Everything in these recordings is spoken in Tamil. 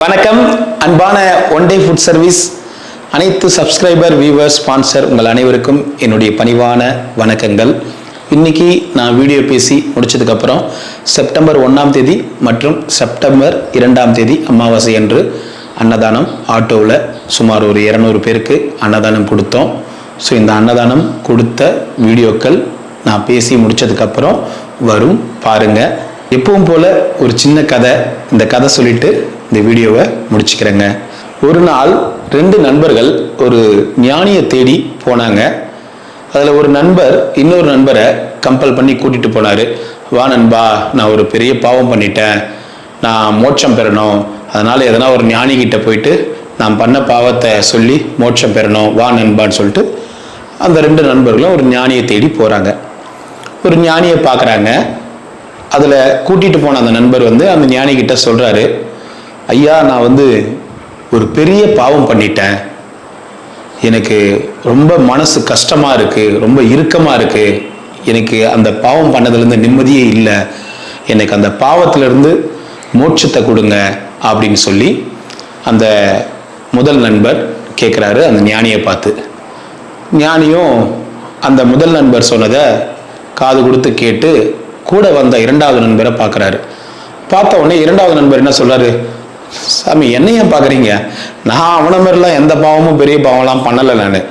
வணக்கம் அன்பான ஒன் டே ஃபுட் சர்வீஸ் அனைத்து சப்ஸ்கிரைபர் வியூவர்ஸ் ஸ்பான்சர் உங்கள் அனைவருக்கும் என்னுடைய பணிவான வணக்கங்கள். இன்னைக்கு நான் வீடியோ பேசி முடிச்சதுக்கப்புறம் செப்டம்பர் 1ஆம் தேதி மற்றும் செப்டம்பர் 2ஆம் தேதி அமாவாசை அன்று அன்னதானம் ஆட்டோவில் சுமார் ஒரு 200 பேருக்கு அன்னதானம் கொடுத்தோம். ஸோ இந்த அன்னதானம் கொடுத்த வீடியோக்கள் நான் பேசி முடிச்சதுக்கப்புறம் வரும் பாருங்கள். எப்பவும் போல் ஒரு சின்ன கதை, இந்த கதை சொல்லிட்டு இந்த வீடியோவை முடிச்சுக்கிறேங்க. ஒரு நாள் 2 நண்பர்கள் ஒரு ஞானியை தேடி போனாங்க. அதில் ஒரு நண்பர் இன்னொரு நண்பரை கம்பல் பண்ணி கூட்டிகிட்டு போனார். வா நண்பா, நான் ஒரு பெரிய பாவம் பண்ணிட்டேன், நான் மோட்சம் பெறணும், அதனால் எதனா ஒரு ஞானிகிட்ட போயிட்டு நான் பண்ண பாவத்தை சொல்லி மோட்சம் பெறணும், வா நண்பான்னு சொல்லிட்டு அந்த 2 நண்பர்களும் ஒரு ஞானியை தேடி போகிறாங்க. ஒரு ஞானியை பார்க்குறாங்க. அதில் கூட்டிகிட்டு போன அந்த நண்பர் அந்த ஞானிகிட்ட சொல்கிறாரு, ஐயா, நான் ஒரு பெரிய பாவம் பண்ணிட்டேன், எனக்கு ரொம்ப மனசு கஷ்டமாக இருக்குது, ரொம்ப இறுக்கமாக இருக்குது, எனக்கு அந்த பாவம் பண்ணதுலேருந்து நிம்மதியே இல்லை, எனக்கு அந்த பாவத்திலிருந்து மோட்சத்தை கொடுங்க அப்படின்னு சொல்லி அந்த முதல் நண்பர் கேட்குறாரு அந்த ஞானியை பார்த்து. ஞானியும் அந்த முதல் நண்பர் சொன்னதை காது கொடுத்து கேட்டு கூட வந்த 2வது நண்பரை பார்க்குறாரு. பார்த்த உடனே 2வது நண்பர் என்ன சொல்கிறாரு, சாமி என்ன ஏன் பார்க்குறீங்க, நான் அவனை மாதிரிலாம் எந்த பாவமும் பெரிய பாவம்லாம் பண்ணலை, நான்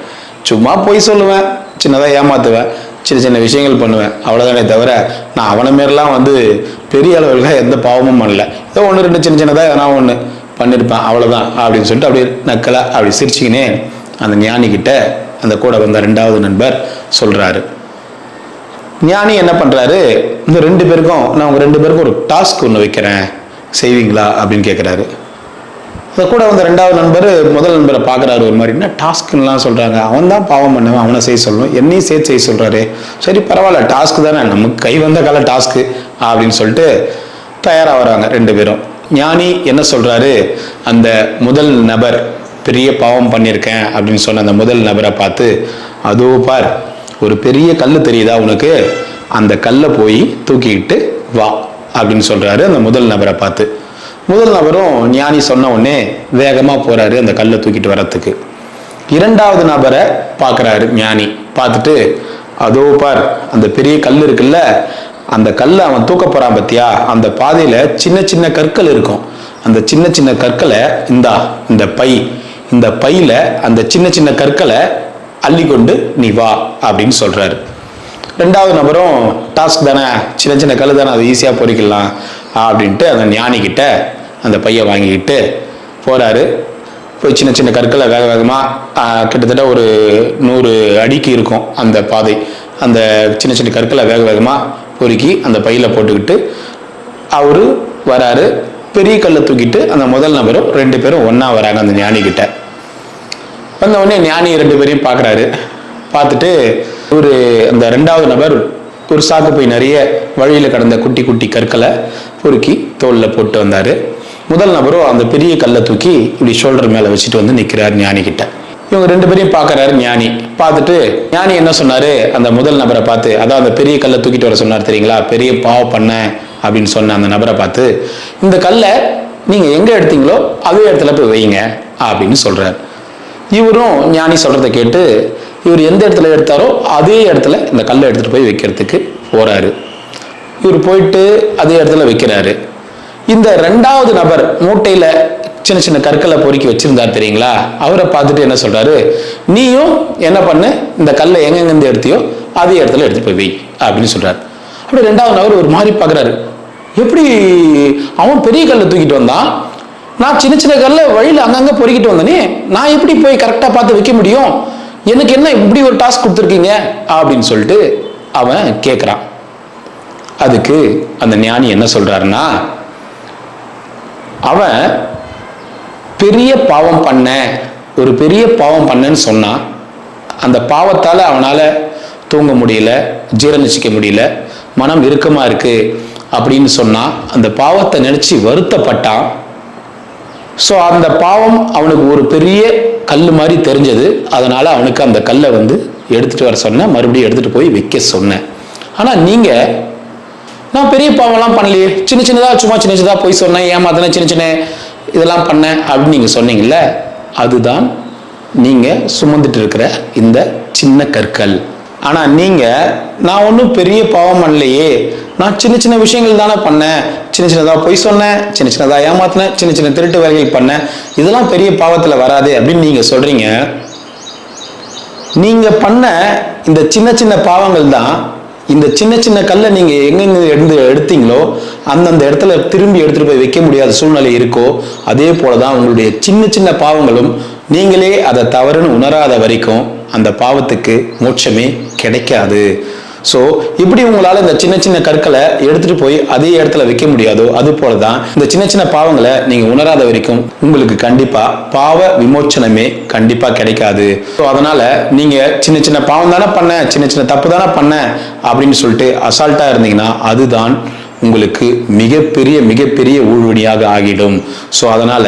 சும்மா பொய் சொல்லுவேன், சின்னதாக ஏமாத்துவேன், சின்ன சின்ன விஷயங்கள் பண்ணுவேன், அவ்வளோதானே தவிர நான் அவனை மாரிலாம் பெரிய அளவில் எந்த பாவமும் பண்ணல, ஏதோ 1-2 சின்ன சின்னதாக எதனா ஒன்று பண்ணியிருப்பேன், அவ்வளோதான் அப்படின்னு சொல்லிட்டு அப்படியே நக்கலை அப்படி சிரிச்சிக்கினே அந்த ஞானிக்கிட்ட அந்த கூட வந்த 2வது நண்பர் சொல்கிறாரு. ஞானி என்ன பண்ணுறாரு, இந்த 2 பேருக்கும் நான் உங்கள் 2 பேருக்கும் ஒரு டாஸ்க் ஒன்று வைக்கிறேன், செய்வீங்களா அப்படின்னு கேட்குறாரு. அதை கூட வந்த 2வது நண்பர் முதல் நண்பரை பார்க்குறாரு ஒரு மாதிரி, என்ன டாஸ்க்குலாம் சொல்கிறாங்க, அவன் தான் பாவம் பண்ணுவேன், அவனை செய்ய சொல்லணும், என்னையும் சேர்த்து செய்ய சொல்கிறாரு, சரி பரவாயில்ல டாஸ்க்கு தானே, நமக்கு கை வந்த கால டாஸ்க்கு அப்படின்னு சொல்லிட்டு தயாராக வராங்க 2 பேரும். ஞானி என்ன சொல்கிறாரு, அந்த முதல் நபர் பெரிய பாவம் பண்ணியிருக்கேன் அப்படின்னு சொன்ன அந்த முதல் நபரை பார்த்து, அதோ பார் ஒரு பெரிய கல் தெரியுதா உனக்கு, அந்த கல்லை போய் தூக்கிக்கிட்டு வா அப்படின்னு சொல்றாரு அந்த முதல் நபரை பார்த்து. முதல் நபரும் ஞானி சொன்ன உடனே வேகமா போறாரு அந்த கல்லை தூக்கிட்டு வர்றதுக்கு. 2வது நபரை பார்க்குறாரு ஞானி. பார்த்துட்டு, அதோ பார் அந்த பெரிய கல் இருக்குல்ல, அந்த கல்லை அவன் தூக்க போறான் பத்தியா, அந்த பாதையில சின்ன சின்ன கற்கள் இருக்கும், அந்த சின்ன சின்ன கற்களை இந்த பையில அந்த சின்ன சின்ன கற்களை அள்ளி கொண்டு நீ வா அப்படின்னு சொல்றாரு. 2வது நபரும் டாஸ்க் தானே, சின்ன சின்ன கல் தானே, அது ஈஸியாக பொறிக்கலாம் அப்படின்ட்டு அந்த ஞானிக்கிட்ட அந்த பையை வாங்கிக்கிட்டு போறாரு. போய் சின்ன சின்ன கற்களை வேக வேகமாக கிட்டத்தட்ட ஒரு 100 அடிக்கு இருக்கும் அந்த பாதை, அந்த சின்ன சின்ன கற்களை வேக வேகமாக பொறுக்கி அந்த பையில் போட்டுக்கிட்டு அவரு வராரு. பெரிய கல்லை தூக்கிட்டு அந்த முதல் நபரும் 2 பேரும் ஒன்றா வராங்க அந்த ஞானிக்கிட்ட. வந்த உடனே ஞானி 2 பேரையும் பார்க்குறாரு. பார்த்துட்டு அந்த 2வது நபர் ஒரு சாக்கு போய் நிறைய வழியில் கடந்த குட்டி குட்டி கற்களை பொறுக்கி தோளில் போட்டு வந்தார். முதல் நபரும் அந்த பெரிய கல்லை தூக்கி இப்படி ஷோல்டர் மேலே வச்சுட்டு நிற்கிறார் ஞானிக்கிட்ட. இவங்க 2 பேரையும் பார்க்குறாரு ஞானி. பார்த்துட்டு ஞானி என்ன சொன்னார், அந்த முதல் நபரை பார்த்து, அதான் அந்த பெரிய கல்லை தூக்கிட்டு வர சொன்னார் தெரியுங்களா, பெரிய பாவம் பண்ண அப்படின்னு சொன்ன அந்த நபரை பார்த்து, இந்த கல்லை நீங்கள் எங்கே எடுத்தீங்களோ அதே இடத்துல போய் வைங்க அப்படின்னு சொல்கிறார். இவரும் ஞானி சொல்கிறத கேட்டு இவர் எந்த இடத்துல எடுத்தாரோ அதே இடத்துல இந்த கல்லை எடுத்துகிட்டு போய் வைக்கிறதுக்கு போகிறாரு. இவர் போயிட்டு அதே இடத்துல வைக்கிறாரு. இந்த 2வது நபர் மூட்டையில் சின்ன சின்ன கற்களை பொறுக்கி வச்சிருந்தார் தெரியுங்களா, அவரை பார்த்துட்டு என்ன சொல்கிறாரு, நீயும் என்ன பண்ணு, இந்த கல்லை எங்கெங்கேருந்து எடுத்தியோ அதே இடத்துல எடுத்துகிட்டு போய் வை அப்படின்னு சொல்கிறார். அப்படி 2வது நபர் ஒரு மாதிரி பார்க்குறாரு, எப்படி அவன் பெரிய கல்லை தூக்கிட்டு வந்தான், நான் சின்ன சின்ன கல்ல வழியில் அங்கங்கே பொறுக்கிட்டு வந்தனே, நான் எப்படி போய் கரெக்டாக பார்த்து வைக்க முடியும், எனக்கு என்ன இப்படி ஒரு டாஸ்க் கொடுத்துருக்கீங்க அப்படின்னு சொல்லிட்டு அவன் கேட்குறான். அதுக்கு அந்த ஞானி என்ன சொல்றாருன்னா, அவன் பெரிய பாவம் ஒரு பெரிய பாவம் பண்ணேன்னு சொன்னான், அந்த பாவத்தால் அவனால் தூங்க முடியல, ஜீரணிச்சிக்க முடியல, மனம் இறுக்கமாக இருக்கு அப்படின்னு சொன்னான், அந்த பாவத்தை நினச்சி வருத்தப்பட்டான். ஸோ அந்த பாவம் அவனுக்கு ஒரு பெரிய கல் மாதிரி தெரிஞ்சது, அதனால அவனுக்கு அந்த கல்லை எடுத்துட்டு வர சொன்னேன், மறுபடியும் எடுத்துட்டு போய் வைக்க சொன்னேன். ஆனால் நீங்கள் நான் பெரிய பாவம்லாம் பண்ணலையே, சின்ன சின்னதாக சும்மா சின்ன சின்னதாக போய் சொன்னேன், ஏமாத்தினேன், சின்ன சின்ன இதெல்லாம் பண்ணேன் அப்படின்னு நீங்கள் சொன்னீங்கல்ல, அதுதான் நீங்கள் சுமந்துட்டு இருக்கிற இந்த சின்ன கற்கள். ஆனால் நீங்கள் நான் ஒன்றும் பெரிய பாவம் பண்ணலையே, நான் சின்ன சின்ன விஷயங்கள் தானே பண்ணேன், சின்ன சின்னதாக பொய் சொன்னேன், சின்ன சின்னதாக ஏமாத்தினேன், சின்ன சின்ன திருட்டு வேலைகள் பண்ணேன், இதெல்லாம் பெரிய பாவத்தில் வராது அப்படின்னு நீங்கள் சொல்கிறீங்க. நீங்கள் பண்ண இந்த சின்ன சின்ன பாவங்கள் தான் இந்த சின்ன சின்ன கல்லை நீங்கள் எங்கெங்க எடுத்தீங்களோ அந்தந்த இடத்துல திரும்பி எடுத்துகிட்டு போய் வைக்க முடியாத சூழ்நிலை இருக்கோ, அதே போல தான் உங்களுடைய சின்ன சின்ன பாவங்களும் நீங்களே அதை தவறுன்னு உணராத வரைக்கும் அந்த பாவத்துக்கு மோட்சமே கிடைக்காது. ஸோ இப்படி உங்களால் இந்த சின்ன சின்ன கற்களை எடுத்துட்டு போய் அதே இடத்துல வைக்க முடியாதோ, அது போலதான் இந்த சின்ன சின்ன பாவங்களை நீங்க உணராத வரைக்கும் உங்களுக்கு கண்டிப்பா பாவ விமோச்சனமே கண்டிப்பா கிடைக்காது. ஸோ அதனால நீங்க சின்ன சின்ன பாவம் தானே பண்ண, சின்ன சின்ன தப்பு தானே பண்ண அப்படின்னு சொல்லிட்டு அசால்ட்டா இருந்தீங்கன்னா அதுதான் உங்களுக்கு மிகப்பெரிய ஊழ்வினியாக ஆகிடும். ஸோ அதனால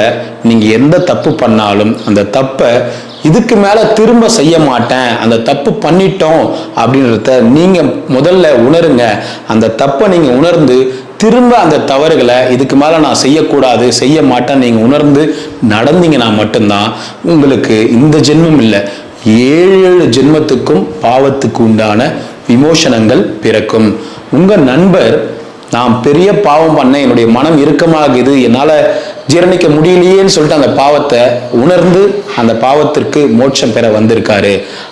நீங்க எந்த தப்பு பண்ணாலும் அந்த தப்பை இதுக்கு மேல திரும்ப செய்ய மாட்டேன், அந்த தப்பு பண்ணிட்டோம் அப்படின்றத நீங்க முதல்ல உணருங்க. அந்த தப்பை நீங்க உணர்ந்து திரும்ப அந்த தவறுகளை இதுக்கு மேல நான் செய்யக்கூடாது, செய்ய மாட்டேன் நீங்க உணர்ந்து நடந்தீங்கன்னா மட்டும்தான் உங்களுக்கு இந்த ஜென்மம் இல்லை 7 ஜென்மத்துக்கும் பாவத்துக்கு உண்டான விமோசனங்கள் பிறக்கும். உங்க நண்பர் நான் பெரிய பாவம் பண்ணேன், என்னுடைய மனம் இறுக்கமாகுது, என்னால் ஜீரணிக்க முடியலையேன்னு சொல்லிட்டு அந்த பாவத்தை உணர்ந்து அந்த பாவத்திற்கு மோட்சம் பெற வந்திருக்காரு.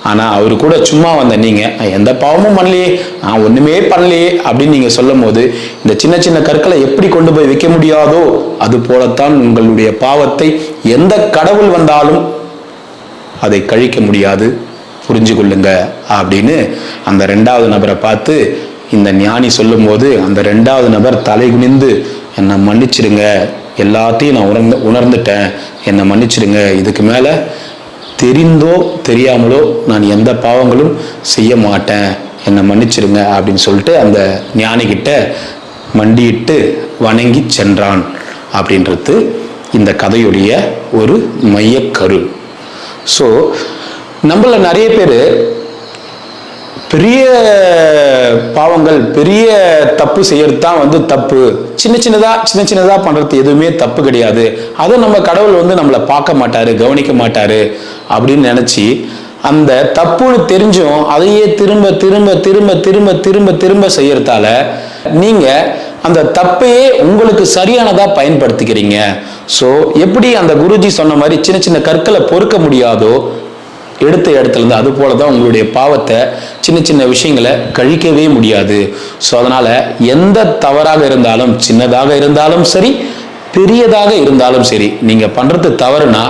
ஆனால் அவரு கூட சும்மா வந்த நீங்கள் எந்த பாவமும் பண்ணலையே, நான் ஒன்றுமே பண்ணலையே அப்படின்னு நீங்கள் சொல்லும் போது இந்த சின்ன சின்ன கற்களை எப்படி கொண்டு போய் வைக்க முடியாதோ அது போலத்தான் உங்களுடைய பாவத்தை எந்த கடவுள் வந்தாலும் அதை கழிக்க முடியாது, புரிஞ்சு கொள்ளுங்க அப்படின்னு அந்த 2வது நபரை பார்த்து இந்த ஞானி சொல்லும் போது அந்த 2வது நபர் தலை குனிந்து என்னை மன்னிச்சிடுங்க, எல்லாத்தையும் நான் உணர்ந்துட்டேன், என்னை மன்னிச்சிடுங்க, இதுக்கு மேலே தெரிந்தோ தெரியாமலோ நான் எந்த பாவங்களும் செய்ய மாட்டேன், என்னை மன்னிச்சிடுங்க அப்படின்னு சொல்லிட்டு அந்த ஞானிகிட்ட மண்டியிட்டு வணங்கி சென்றான் அப்படின்றது இந்த கதையுடைய ஒரு மையக்கரு. ஸோ நம்மள நிறைய பேர் பெரிய பாவங்கள் பெரிய தப்பு செய்யறது தான் தப்பு, சின்ன சின்னதா பண்றது எதுவுமே தப்பு கிடையாது, அதை நம்ம கடவுள் நம்மளை பார்க்க மாட்டாரு, கவனிக்க மாட்டாரு அப்படின்னு நினைச்சு அந்த தப்புன்னு தெரிஞ்சும் அதையே திரும்ப திரும்ப திரும்ப திரும்ப திரும்ப திரும்ப செய்யறதால நீங்க அந்த தப்பையே உங்களுக்கு சரியானதா பயன்படுத்திக்கிறீங்க. ஸோ எப்படி அந்த குருஜி சொன்ன மாதிரி சின்ன சின்ன கற்களை பொறுக்க முடியாதோ எடுத்த இடத்துல இருந்து, அது போலதான் உங்களுடைய பாவத்தை சின்ன சின்ன விஷயங்களை கழிக்கவே முடியாது. ஸோ அதனால எந்த தவறாக இருந்தாலும், சின்னதாக இருந்தாலும் சரி பெரியதாக இருந்தாலும் சரி, நீங்க பண்றது தவறுனா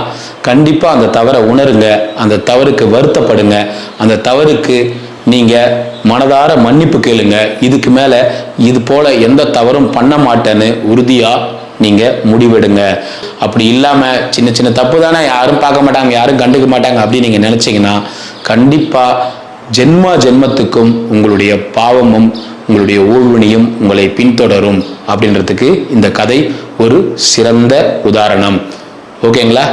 கண்டிப்பா அந்த தவறை உணருங்க, அந்த தவறுக்கு வருத்தப்படுங்க, அந்த தவறுக்கு நீங்க மனதார மன்னிப்பு கேளுங்க. இதுக்கு மேல இது போல எந்த தவறும் பண்ண மாட்டேன்னு உறுதியா நீங்க முடிவெடுங்க. அப்படி இல்லாம சின்ன சின்ன தப்பு தானே, யாரும் பார்க்க மாட்டாங்க, யாரும் கண்டுக்க மாட்டாங்க அப்படின்னு நீங்க நினைச்சீங்கன்னா கண்டிப்பா ஜென்மத்துக்கும் உங்களுடைய பாவமும் உங்களுடைய ஊழ்வினையும் உங்களை பின்தொடரும் அப்படின்றதுக்கு இந்த கதை ஒரு சிறந்த உதாரணம். ஓகேங்களா?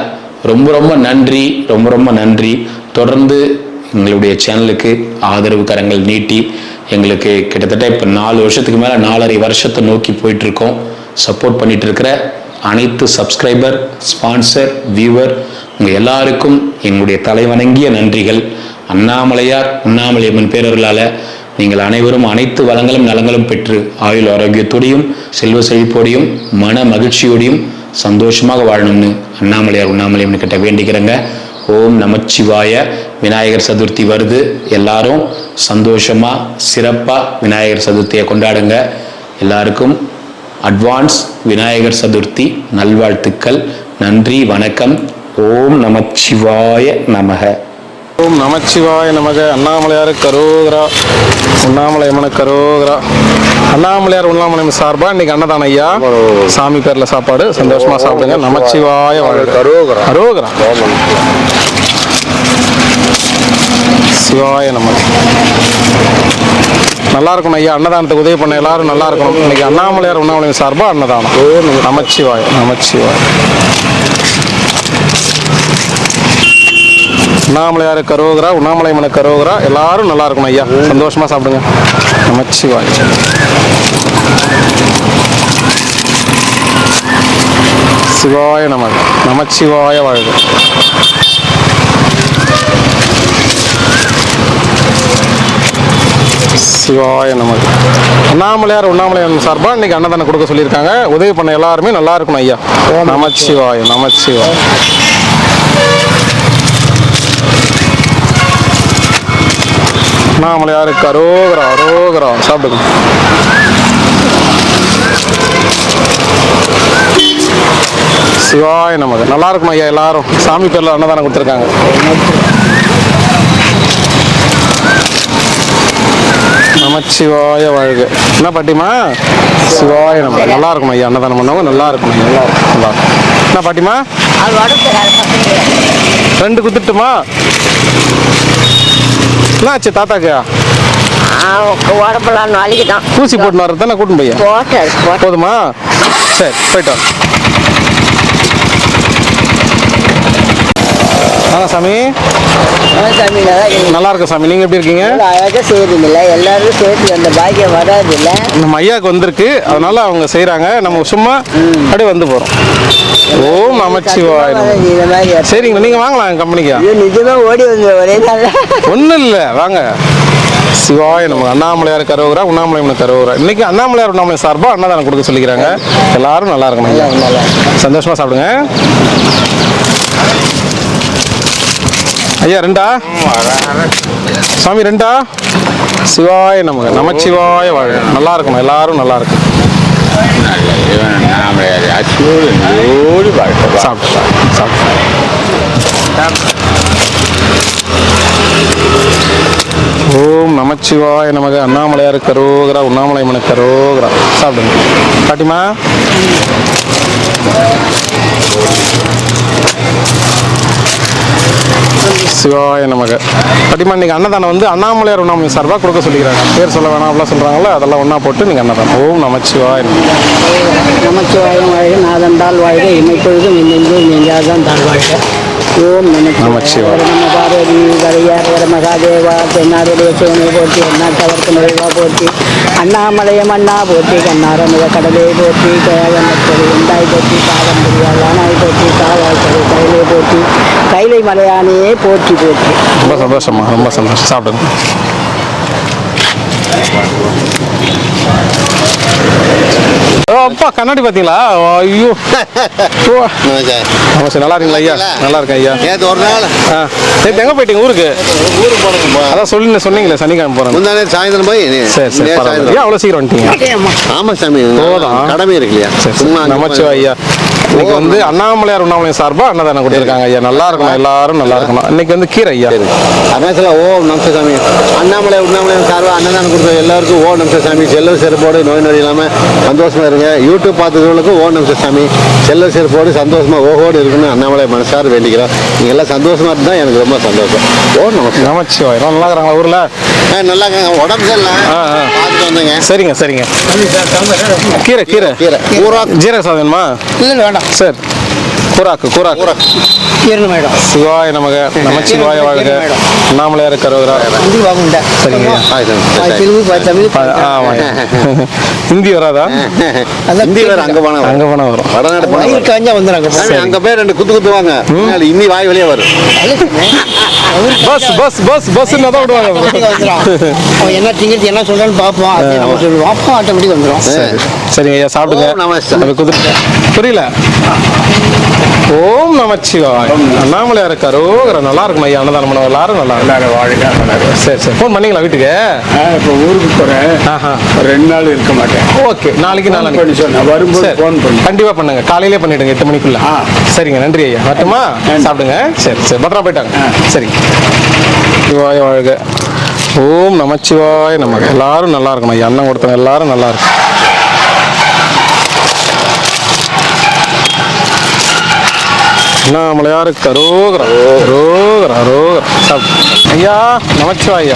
ரொம்ப ரொம்ப நன்றி, ரொம்ப ரொம்ப நன்றி. தொடர்ந்து எங்களுடைய சேனலுக்கு ஆதரவு கரங்கள் நீட்டி எங்களுக்கு கிட்டத்தட்ட இப்போ 4 வருஷத்துக்கு மேலே 4.5 வருஷத்தை நோக்கி போயிட்டு இருக்கோம். சப்போர்ட் பண்ணிட்டு இருக்கிற அனைத்து சப்ஸ்கிரைபர், ஸ்பான்சர், வியூவர் உங்கள் எல்லாருக்கும் எங்களுடைய தலைவணங்கிய நன்றிகள். அண்ணாமலையார் உண்ணாமலையம்மன் பேரர்களால் நீங்கள் அனைவரும் அனைத்து வளங்களும் நலங்களும் பெற்று ஆயுள் ஆரோக்கியத்தோடையும் செல்வ செழிப்போடையும் மன மகிழ்ச்சியோடையும் சந்தோஷமாக வாழணும்னு அண்ணாமலையார் உண்ணாமலையம்மன் கிட்ட வேண்டிக்கிறேங்க. ஓம் நமச்சிவாய. விநாயகர் சதுர்த்தி வருது, எல்லாரும் சந்தோஷமா சிறப்பா விநாயகர் சதுர்த்தியை கொண்டாடுங்க. எல்லாருக்கும் அட்வான்ஸ் விநாயகர் சதுர்த்தி நல்வாழ்த்துக்கள். நன்றி, வணக்கம். ஓம் நமச்சிவாய நமக. ஓம் நமச்சிவாய நமக. அண்ணாமலையார் கரோகரா, உண்ணாமலையம்மன கரோகரா. அண்ணாமலையார் உண்ணாமலையம்மன் சார்பா இன்னைக்கு அன்னதானம் ஐயா, சாமி பேர்ல சாப்பாடு, சந்தோஷமா சாப்பிடுங்க. நமச்சிவாய கரோகரா கரோகரா. சிவாய நம. நல்லா இருக்கணும் ஐயா, அன்னதானத்துக்கு உதவி பண்ண எல்லாரும் நல்லா இருக்கணும். இன்னைக்கு அண்ணாமலையார் உண்ணாமலையம்மன் சார்பா அன்னதானம். நமச்சிவாய நமச்சிவாய. உண்ணாமலையார் கரோகரா, உண்ணாமலையம்மன் கரோகரா. எல்லாரும் நல்லா இருக்கணும் ஐயா, சந்தோஷமா சாப்பிடுங்க. நமச்சிவாய. சிவாய நமக நமச்சிவாய வாழ்க. சிவாய நமக. அண்ணாமலையார் உண்ணாமலையார் சார்பாக இன்னைக்கு அன்னதானம் கொடுக்க சொல்லியிருக்காங்க. உதவி பண்ண எல்லாருமே நல்லா இருக்கணும் ஐயா. நமச்சிவாய நமச்சிவாய. அண்ணாமலையாருக்கு அரோகரா அரோகரா. சாப்பிடுங்க. சிவாய நமக. நல்லா இருக்கணும் ஐயா எல்லாரும். சாமி பேர்ல அன்னதானம் கொடுத்துருக்காங்க. நமச்சிவாய வாழ்க. என்ன பாட்டிமா? சிவாய நமக. நல்லா இருக்கணும் ஐயா அன்னதானம் பண்ணவங்க. நல்லா இருக்கணும் ஐயா. நல்லா இருக்கும். என்ன பாட்டிமா? 2 குத்துட்டுமா? என்னாச்சு தாத்தாக்கு? உடம்பெல்லாம் நாளைக்கு தான் ஊசி போட்டு வர்றது தானே கூட்டும் பையன். போதுமா? சரி போயிட்டு வா. சாமி நல்லா இருக்கும் சாமி. நீங்க எப்படி இருக்கீங்க? அழகாக செய்யறீங்களா? எல்லாருக்கும் சேர்த்து அந்த பாக்கியம் வராது இல்ல. நம்ம ஐயாவுக்கு வந்திருக்கு, அதனால அவங்க செய்யறாங்க. நம்ம சும்மா அப்படியே வந்து போறோம். ஓம் நமச்சிவாய. சரிங்க, நீங்க வாங்கலாம் கம்பெனிக்கு. நிஜமா ஓடி வந்து ஒரே நாள் ஒன்றும் இல்லை, வாங்க. சிவாய நமக்கு. அண்ணாமலையார் கரோகரா உண்ணாமலையம்மன் கரோகரா. இன்னைக்கு அண்ணாமலையார் உண்ணாமலை சார்பாக அன்னதானம் கொடுக்க சொல்லிக்கிறாங்க. எல்லாரும் நல்லா இருக்கணும் ஐயா. சந்தோஷமா சாப்பிடுங்க ஐயா. 2 சாமி 2. சிவாய நமக்கு நமச்சிவாய வாழ்க. நல்லா இருக்கணும் எல்லாரும். நல்லா இருக்கும். சாப்பிட்டு ஓம் நமச்சிவாய நமக. அண்ணாமலையார் கரோகரா உண்ணாமலையம்மன் கரோகரா. சாப்பிடுங்க பாட்டிமா. சிவாய நமக. பாட்டிமா இன்னைக்கு அன்னதானம் வந்து அண்ணாமலையார் உண்ணாமலை சார்பாக கொடுக்க சொல்லிக்கிறாங்க. பேர் சொல்ல வேணாம் அப்படிலாம் சொல்றாங்களோ அதெல்லாம் ஒன்றா போட்டு நீங்கள் அன்னதானம். ஓம் நமச்சிவாய. நமச்சிவாயம் வாழ்க. நாதந்தால் வாழ்க. இமைப்பொழுதும் இன்னெஞ்சும் நெஞ்சாதான் தாழ் வாழ்க. ஓம் நமச்சிவாய. நம பார்வதி கரையார் மகாதேவா. தென்னாடுடைய சிவனை போற்றி. எந்நாட்டவர்க்கு நுழைவா போற்றி. அண்ணாமலையம் அண்ணா போற்றி. கண்ணாரமுக கடலை போற்றி. கயவனத்தொரு உண்டாய் போற்றி. காவம்பரியால் ஆனாய் போற்றி. காவாய் கைலை போற்றி. கைலை மலையானையே போற்றி போற்றி. ரொம்ப சந்தோஷமா, ரொம்ப சந்தோஷம். சாப்பிடுங்க. அப்பா கண்ணாடி பாத்தீங்களா? ஐயோ நல்லா இருக்கீங்களா ஐயா? நல்லா இருக்கேன் ஐயா. ஒரு நாள் நேற்று எங்க போயிட்டீங்க? ஊருக்கு அதான் சொன்னீங்களே சனிக்கிழமை போறேன். சாயந்தரம் போய் சரி சரி. ஏன் அவ்வளோ சீக்கிரம் வந்துட்டீங்க? ஆமா சாமி, கடமை இருக்கு இல்லையா? சும்மா நமச்சிவாய ஐயா. இன்னைக்கு வந்து அண்ணாமலையார் உண்ணாமலை சார்பா அன்னதானம் கொடுத்துருக்காங்க ஐயா. நல்லா இருக்கணும் எல்லாரும். நல்லா இருக்கணும். இன்னைக்கு வந்து கீரை ஐயா. அதான் சொல்ல ஓம் நமஸ்தே சாமி. அண்ணாமலை உண்ணாமலை சார்பா அன்னதானம் கொடுத்த எல்லாருக்கும் ஓம் நமஸ்தே சாமி. செல்வ செருப்போடு நோய் நொடி இல்லாமல் சந்தோஷமா இருங்க. யூடியூப் பார்த்துக்கிறவங்களுக்கும் ஓம் நமஸ்தே சாமி. செல்வ செருப்போடு சந்தோஷமா ஓகோடு இருக்குன்னு அண்ணாமலை மனசார வேண்டிக்கிறோம். நீங்க எல்லாம் சந்தோஷமா இருந்தா எனக்கு ரொம்ப சந்தோஷம். ஓம் நமஸ்தே. நமச்சிவாய. நல்லா இருக்கிறாங்களா ஊர்ல? நல்லா இருக்காங்க. உடம்பு சரியில்லை, பார்த்துட்டு வந்தேங்க. சரிங்க சரிங்க. கீரை கீரை கீரை ஊரா ஜீரக சாதனமா? இல்லை வேண்டாம். சரி. கூராக்கு கூராக்கு. மேடம். சிவாய நமக. நமச்சிவாய வாழ்க. அண்ணாமலையார் கரோகரா. சரிங்க. ஹிந்தி வராதா? ஹிந்தி வேற அங்க போனா வரும். வடநாடு போனா அங்க போய் 2 குத்து குத்துவாங்க. இன்னி வாய் வெளியே வரும். பஸ் பஸ் பஸ் பஸ் தான் விடுவாங்க. என்ன திங்கிறது என்ன சொல்றான்னு பார்ப்போம். நம்ம சொல்லுவோம். அப்போ ஆட்டோமேட்டிக் வந்துடும். சரிங்க ஐயா. சாப்பிடுங்க. புரியல. ஓம் நமச்சிவாய. அண்ணாமலையார் கரோகரா. நல்லா இருக்கும் ஐயா. அன்னதானம் பண்ண எல்லாரும் நல்லா இருக்கும். சரி சரி. ஃபோன் பண்ணீங்களா வீட்டுக்கு? இப்போ ஊருக்கு போறேன். 2 நாள் இருக்க மாட்டேன். ஓகே. நாளைக்கு பண்ணி சொன்னேன். வரும்போது ஃபோன் பண்ணி கண்டிப்பா பண்ணுங்க. காலையிலே பண்ணிடுங்க 8 மணிக்குள்ள. சரிங்க. நன்றி ஐயா. வரட்டுமா? சாப்பிடுங்க. சரி சரி. பத்திரமா போயிட்டாங்க. சரி. சிவாய வாழ்க. ஓம் நமச்சிவாய நமக. எல்லாரும் நல்லா இருக்கணும் ஐயா. அண்ணன் கொடுத்தவங்க எல்லாரும் நல்லா இருக்கும். அண்ணாமலையார் கரோகரா ரோகரா ரோகரா. ஐயா நமச்சிவாய.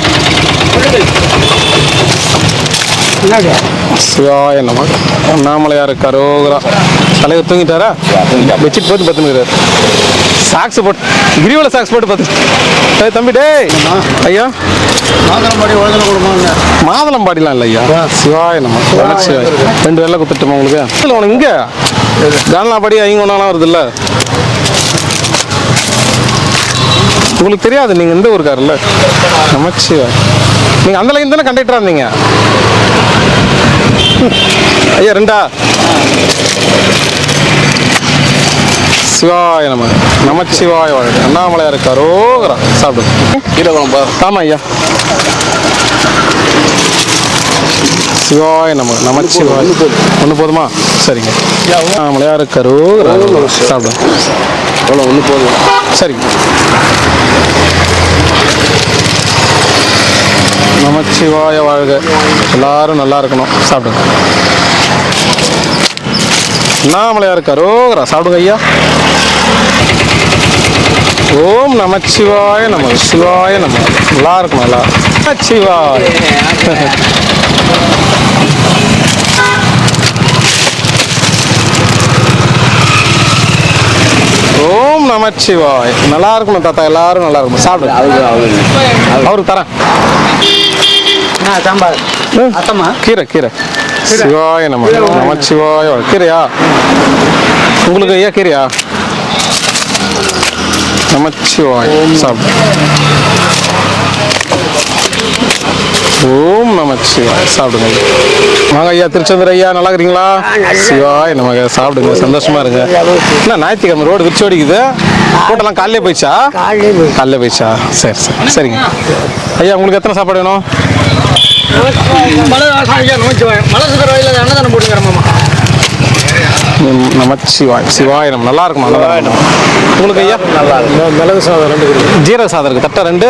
சிவாய நமக. அண்ணாமலையார் கரோகரா. தலைவர் தூங்கிட்டாரா? பெட்ஷீட் போட்டு பத்துனுக்குறாரு. சாக்ஸ் போட்டு கிரிவல சாக்ஸ் போட்டு பத்து. தம்பி டேய் ஐயா மாதளம்பாடி உலகம் கொடுப்பாங்க. மாதளம்பாடிலாம் இல்லை ஐயா. சிவாய நம்ம சிவாய் 2 வேலை குத்துட்டுமா உங்களுக்கு? இல்லை உனக்கு இங்கே கானலாம்பாடி ஐங்கோனாலாம் வருது இல்லை? உங்களுக்கு தெரியாது, நீங்கள் எந்த ஊருக்காரில்ல? நமச்சிவாய். நீங்கள் அந்த லைன் தானே கண்டக்டராக இருந்தீங்க ஐயா? 2 சிவாய நம்ம நமச்சிவாய வாழ்க்கை. அண்ணாமலையார் கரோகரா. சாப்பிடுங்க. கீரை குழம்பா? ஆமாம் ஐயா. சிவாய நம்ம நமச்சிவாய். ஒன்று போதுமா? சரிங்க. அண்ணாமலையார் கரோகரா. சாப்பிடுங்க. அவ்வளோ ஒன்று போதும். சரிங்க. நமச்சிவாய வாழ்க. எல்லாரும் நல்லா இருக்கணும். சாப்பிடுங்க. அண்ணாமலையார் கரோகரா. சாப்பிடுங்க ஐயா. ஓம் நமச்சிவாய நம சிவாய நம. நல்லா இருக்கும். நல்லா நமச்சிவாய. ஓம் நமச்சிவாய். நல்லா இருக்கணும் தாத்தா, எல்லாரும் நல்லா இருக்கணும். சாப்பிடுங்க. அவருக்கு தரேன். சாம்பார் அத்தம்மா கீரை கீரை. சிவாய நம நமச்சிவாய. கீரையா உங்களுக்கு ஐயா? கீரையா? நமச்சிவாய். சாப்பிடு. ஓம் நமச்சிவாய். சாப்பிடுங்க. வாங்க ஐயா. திருச்செந்தூர் ஐயா, நல்லா இருக்கிறீங்களா? சிவாய் நமக்கு. சாப்பிடுங்க, சந்தோஷமா இருங்க. என்ன ஞாயிற்றுக்கிழமை ரோடு விரிச்சு ஓடிக்குது? கூட்டெல்லாம் காலையிலே போயிடுச்சா? காலையிலே போயிடுச்சா? சரி சரி சரிங்க ஐயா. உங்களுக்கு எத்தனை சாப்பாடு வேணும்? நமச்சிவாய். சிவாய நம்ம. நல்லா இருக்கும். நல்லா இருக்கும். உங்களுக்கு ஐயா? நல்லா இருக்கும். மிளகு சாதம் 2. ஜீரக சாதம் இருக்கு. தட்டை 2.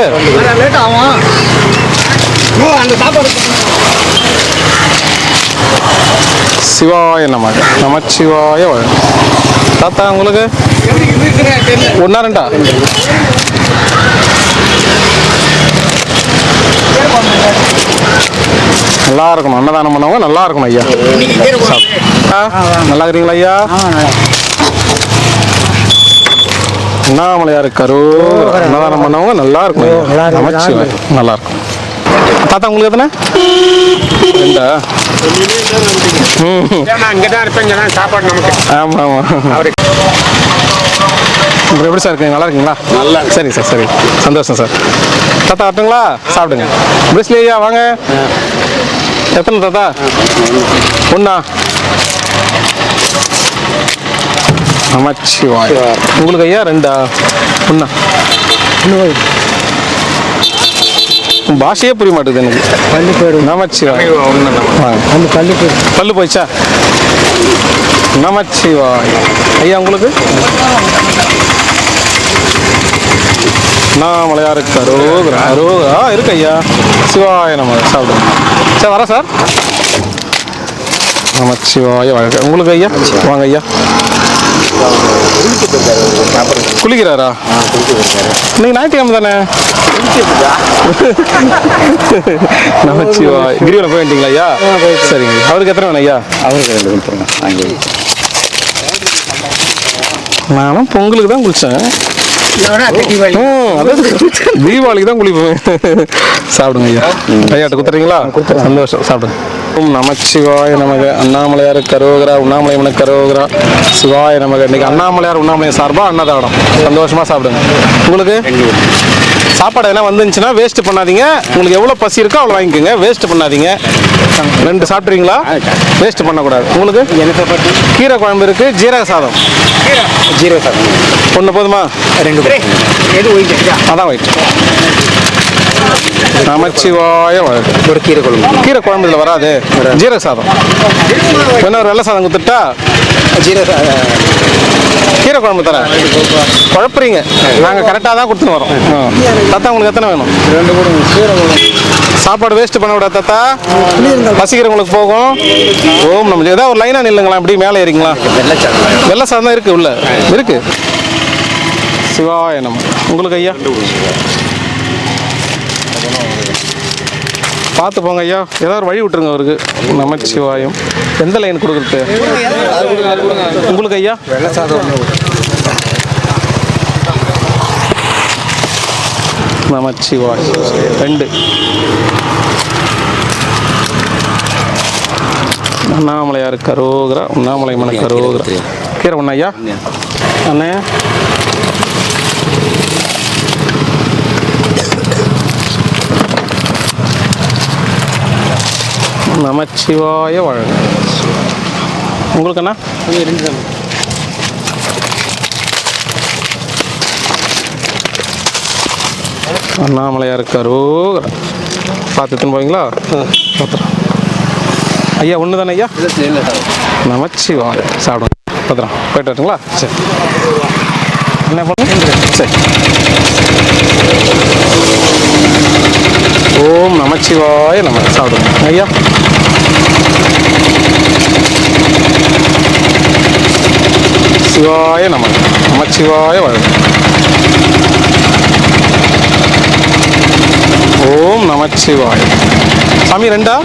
சிவாய நம நமச்சிவாய. தாத்தா உங்களுக்கு 1 2? நல்லா இருக்கணும். அன்னதானம் பண்ணவங்க நல்லா இருக்கணும் ஐயா. நல்லா இருக்கிறீங்களா ஐயா? அண்ணாமலையார் கரோகரா. அன்னதானம் பண்ணவங்க நல்லா இருக்கணும். நமச்சிவாய். நல்லா இருக்கும். தாத்தா உங்களுக்கு எத்தனை? 2? அங்கதான் இருப்பேன். சாப்பாடு நமக்கு. ஆமாம் ஆமாம். எப்படி சார் இருக்கீங்க? நல்லா இருக்கீங்களா? நல்லா. சரி சார். சரி, சந்தோஷம் சார். தாத்தா வரட்டுங்களா? சாப்பிடுங்க. பிரிஸ்லி ஐயா வாங்க. எத்தனை தாத்தா? 1. நமச்சிவாய். உங்களுக்கு ஐயா? 2? 1. பாஷையே புரிய மாட்டேங்குது எனக்கு. பள்ளி போயிடும். நமச்சிவாய். பல்லு போயிடுச்சா? நமச்சிவாய். ஐயா உங்களுக்கு? அண்ணாமலையாருக்கு அரோகரா. அரோகரா இருக்கு ஐயா. சிவாய நம்ம. சாப்பிடுங்க சார். வரேன் சார். நமச்சிவாய வாழ்க்கை. உங்களுக்கு ஐயா? வாங்க ஐயா. குளிக்கிறாரா? இன்னைக்கு ஞாயிற்றுக்கிழமை தானே? நமச்சிவாய். கிரிவலம் போய் வந்துட்டீங்களா ஐயா? சரிங்க. அவருக்கு எத்தனை வேணும் ஐயா? அவருக்கு 2 கொடுத்துருங்க. நானும் பொங்கலுக்கு தான் குளிச்சேன். தீபாவளிக்கு தான் குளிப்பேன். சாப்பிடுங்க ஐயா. ஐயாட்ட குத்துறீங்களா? சந்தோஷம். சாப்பிடுங்க. ஓம் நமச்சிவாய நமக. அண்ணாமலையார் கரோகரா. உண்ணாமலை கரோகரா. சிவாய நமக. இன்னைக்கு அண்ணாமலையார் உண்ணாமலை சார்பா அன்னதானம். சந்தோஷமா சாப்பிடுங்க. உங்களுக்கு சாப்பாடு எதனா வந்துச்சுன்னா வேஸ்ட் பண்ணாதீங்க. உங்களுக்கு எவ்வளோ பசி இருக்கோ அவ்வளோ வாங்கிக்கோங்க. வேஸ்ட் பண்ணாதீங்க. 2 சாப்பிட்றீங்களா? வேஸ்ட் பண்ணக்கூடாது. உங்களுக்கு கீரை குழம்பு இருக்கு. ஜீரக சாதம். ஜீரக சாதம் 1 போதுமா? 2. அதான் ஒயிட். நமச்சிவாய வாழ்க்கை. ஒரு கீரை குழம்பு. கீரை குழம்பு இதில் வராது. ஜீரக சாதம். என்ன ஒரு வெள்ளை சாதம் கொடுத்துட்டா? கீரை குழம்பு தரேன். குழப்பறீங்க. நாங்கள் கரெக்டாக தான் கொடுத்துன்னு வரோம். தாத்தா உங்களுக்கு எத்தனை வேணும்? 2 கொடுங்க. கீரை குழம்பு. சாப்பாடு வேஸ்ட் பண்ண விடாது தாத்தா. பசிக்கிறவங்களுக்கு போகும். ஓம் நம்ம ஏதாவது ஒரு லைனாக நில்லுங்களா? அப்படி மேலே ஏறிங்களா? வெள்ளை சாதம் தான் இருக்குது. உள்ள இருக்கு. சிவாய நம்ம. உங்களுக்கு ஐயா? பார்த்து போங்க ஐயா, ஏதாவது ஒரு வழி விட்டுருங்க அவருக்கு. நமச்சிவாயம். எந்த லைன் கொடுக்குறது உங்களுக்கு ஐயா? நமச்சிவாயம் 2. அண்ணாமலையார் கரோகரா, உண்ணாமலை மன கரோகரா. கீரை ஒண்ணு ஐயா அண்ணே. நமச்சிவாய வாழ்க. உங்களுக்கு அண்ணா? அண்ணாமலையார் கரோகரா. பார்த்துட்டு போவீங்களா? பார்த்துறோம் ஐயா. ஒன்று தானே ஐயா? நமச்சிவாய. சாப்பிடுங்க. பார்த்துறோம். போயிட்டு வரட்டுங்களா? சரி. என்ன பண்ணுங்க? சரி. ஓம் நமச்சிவாய நம. சாப்பிடுங்க ஐயா. சிவாய நம. நமச்சிவாய வாழ்க. ஓம் நமச்சிவாய. சாமி 2.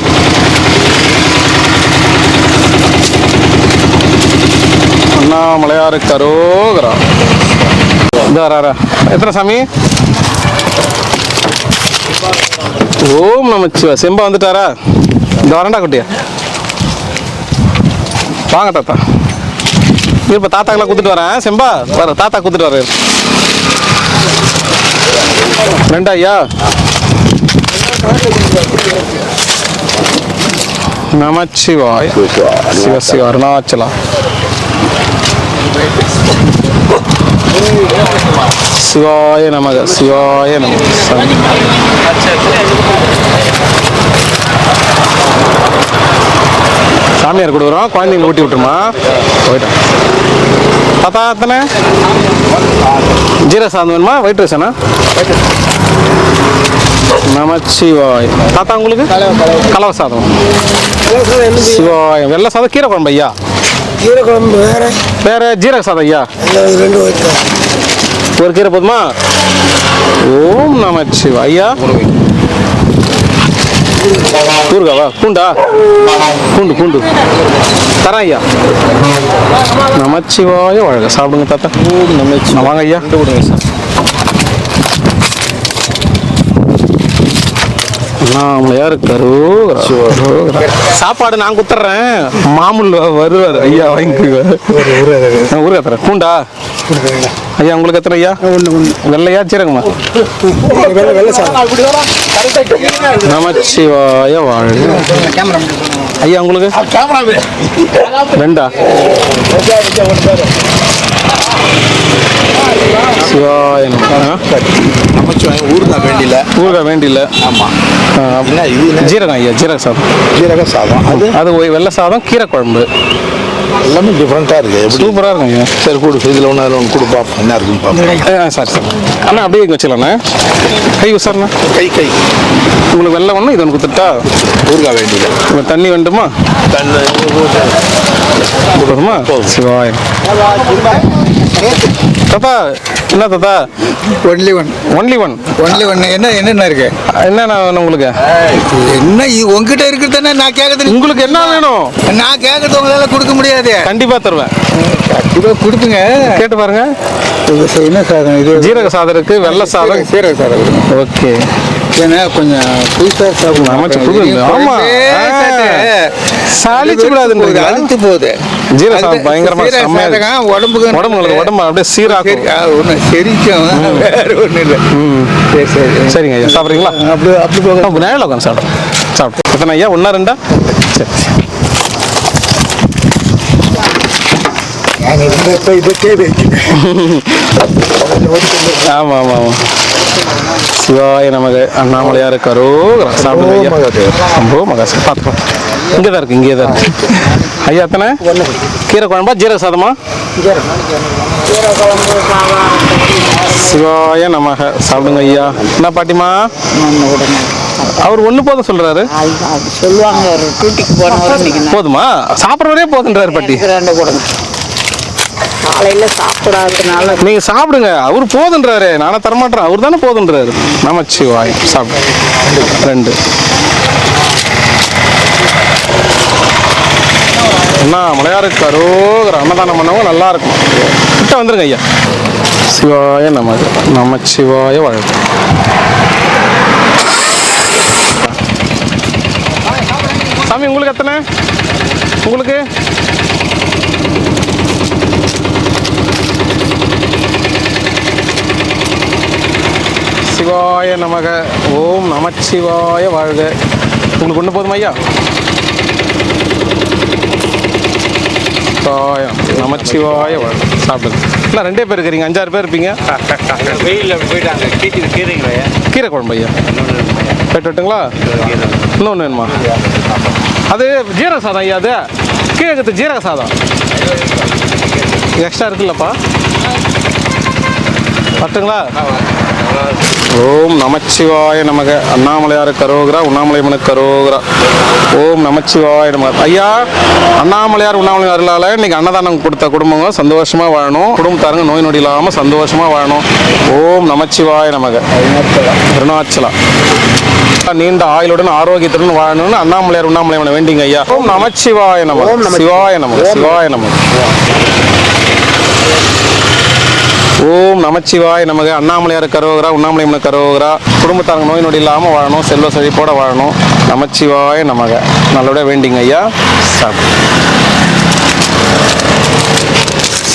அண்ணாமலையார் கரோகரா. எத்தனை சாமி? ஓம் நமச்சிவாய. செம்பா வந்துட்டாரா? இந்த வரண்டா குட்டியா? வாங்க தாத்தா. இப்போ தாத்தாக்கெல்லாம் கொடுத்துட்டு வரேன். செம்பா வர தாத்தா கொடுத்துட்டு வரேன். 2 ஐயா. நமச்சிவாய. சிவ சிவ அருணாச்சலா. சிவாய நமக. சிவாய நமக. சாமியார் கொடுக்குறோம். குழந்தைங்க ஊட்டி விட்டுருமா? போயிட்டேன். தாத்தா எத்தனை? ஜீரக சாதம் வேணுமா? ஒயிட் ரைஸாண்ணா? நமச்சிவாய். தாத்தா உங்களுக்கு கலவை சாதம். சிவாய். வெள்ளை சாதம் கீரை குழம்பு ஐயா. கீரை குழம்பு வேற ஜீரக சாதம் ஐயா. 2 வைக்க. ஒரு கீரை போதுமா? ஓம் நமச்சிவாய். ஐயா ஊருகாவா? பூண்டா? பூண்டு பூண்டு தரேன் ஐயா. நமச்சிவாய வாழ்க. சாப்பிடுங்க தாத்தா. வாங்க ஐயா. அண்ணாமலையார் கரோகரா. சாப்பாடு நான் குத்துறேன். மாமூல் வருவார் ஐயா. வாங்கிக்குங்க. ஊருகா தரேன். பூண்டா ஐயா? உங்களுக்கு எத்தனை ஐயா? வெள்ளையா சீரகமா? நமச்சிவாய வாழ்க. ஐயா உங்களுக்கு 2. சிவாய நமச்சிவாயம். ஊறுகாய் வேண்டியில. ஊறுகாய் வேண்டியில. ஆமாம். ஜீரகம் ஐயா. ஜீரக சாதம். ஜீரக சாதம். அது வெள்ளை சாதம் கீரை குழம்பு. எல்லாமே டிஃப்ரெண்ட்டாக இருக்குது. சூப்பராக இருக்கும் ஐயா. சரி கொடு. இதில் ஒன்று அதில் ஒன்று கொடு பார்ப்போம் என்ன இருக்குன்னு பார்ப்போம். சரி சரி அண்ணா. அப்படியே வச்சிடலாண்ணே. கை உசார்ண்ணா. கை உங்களுக்கு வெள்ளை ஒன்று இது ஒன்று கொடுத்துட்டா? ஊறுகாய் வேண்டியில. இப்போ தண்ணி வேண்டுமா? போதுமா? சிவாய். தாத்தா என்ன தாத்தா? ஒன்லி ஒன் என்ன இருக்கு? என்னண்ணா வேணும் உங்களுக்கு? என்ன உங்ககிட்ட இருக்குது தானே நான் கேட்கறது. உங்களுக்கு என்ன வேணும்? நான் கேட்கறது உங்களால கொடுக்க முடியாது. கண்டிப்பாக தருவேன். கண்டிப்பாக கொடுத்துங்க. கேட்டு பாருங்க. என்ன சாதம் இது? ஜீரக சாதம் இருக்கு. வெள்ளை சாதம். சீரக சாதம். ஓகே. ஏன்னா கொஞ்சம் புதுசாக சாப்பிடணும். அமைச்சு புது. ஆமா சாலிச்சு விடாதுன்றது. அழுத்து போகுது. ஜீரக சாதம் பயங்கரமா செம்மையா உடம்புக்கு உடம்பு அப்படியே சீராக்கும். ஒன்று செரிக்கும். வேற ஒன்றும் இல்லை. சரி சரி சரிங்க ஐயா. சாப்பிட்றீங்களா? அப்படி போக நேரில் உட்காந்து சாப்பிட்டு எத்தனை ஐயா? 1 2? சரி. ஆமாம் ஆமாம் ஆமாம். சிவாய நமக. அண்ணாமலையார் கரோகரா. சாப்பிடுங்க. ரொம்ப மகாசி. பார்த்துக்கலாம். இங்கே தான் இருக்கு. இங்கே தான் இருக்கு ஐயா. எத்தனை? கீரை குழம்பா ஜீரக சாதமா? சிவாய நமக. சாப்பிடுங்க ஐயா. என்ன பாட்டிமா? அவர் 1 போதும் சொல்றாரு. சொல்லுவாங்க. போதுமா? சாப்பிட்றவரே போதுன்றாரு பாட்டி. காலையில் சாப்பிடாததுனால நீங்க சாப்பிடுங்க. அவர் போதுன்றாரு. நானே தரமாட்டேன். அவர் தானே போதுன்றாரு. நமச்சிவாய். சாப்பிடு. 2 அண்ணாமலையாருக்கு அரோகரா. அன்னதானம் பண்ணவங்க நல்லா இருக்கும். கிட்ட வந்துருங்க ஐயா. சிவாய நமக நமச்சிவாய வாழ்க. சாமி உங்களுக்கு எத்தனை? உங்களுக்கு சிவாய நமக. ஓம் நமச்சிவாய வாழ்க. உங்களுக்கு ஒன்று போதும் ஐயா? நமச்சிவாய வாழ்க. சாப்பிடுங்க. இல்லை 2 பேர் இருக்கிறீங்க, 5-6 பேர் இருப்பீங்க. வெயிலில் போயிட்டாங்க. கீரைங்களா? கீரை குழம்பு ஐயா. போயிட்டு விட்டுங்களா? இன்னொன்று வேணுமா? அது ஜீரக சாதம் ஐயா. அது கீழே ஜீரக சாதம் எக்ஸ்ட்ரா இருக்குல்லப்பா. பட்டுங்களா? ஓம் நமச்சிவாய நமக. அண்ணாமலையாருக்கு அரோகரா. உண்ணாமலையம்மனுக்கு அரோகரா. ஓம் நமச்சிவாய நமக. ஐயா, அண்ணாமலையார் உண்ணாமலை அருளால் இன்னைக்கு அன்னதானம் கொடுத்த குடும்பங்க சந்தோஷமா வாழணும். குடும்பத்தாருங்க நோய் நொடி இல்லாமல் சந்தோஷமா வாழணும். ஓம் நமச்சிவாய நமக. அருணாச்சலா நீண்ட ஆயுளுடன் ஆரோக்கியத்துடன் வாழணும்னு அண்ணாமலையார் உண்ணாமலையம்மனை வேண்டிங்க ஐயா. ஓம் நமச்சிவாய நமக. சிவாய நமக. சிவாய நமக. ஓம் நமச்சிவாய நமக. அண்ணாமலையாருக்கு அரோகரா. உண்ணாமலையம்மனுக்கு அரோகரா. குடும்பத்தாரங்க நோய் நொடி இல்லாமல் வாழணும். செல்வ செழிப்போட வாழணும். நமச்சிவாய நமக. நல்லபடியாக வேண்டிங்க ஐயா.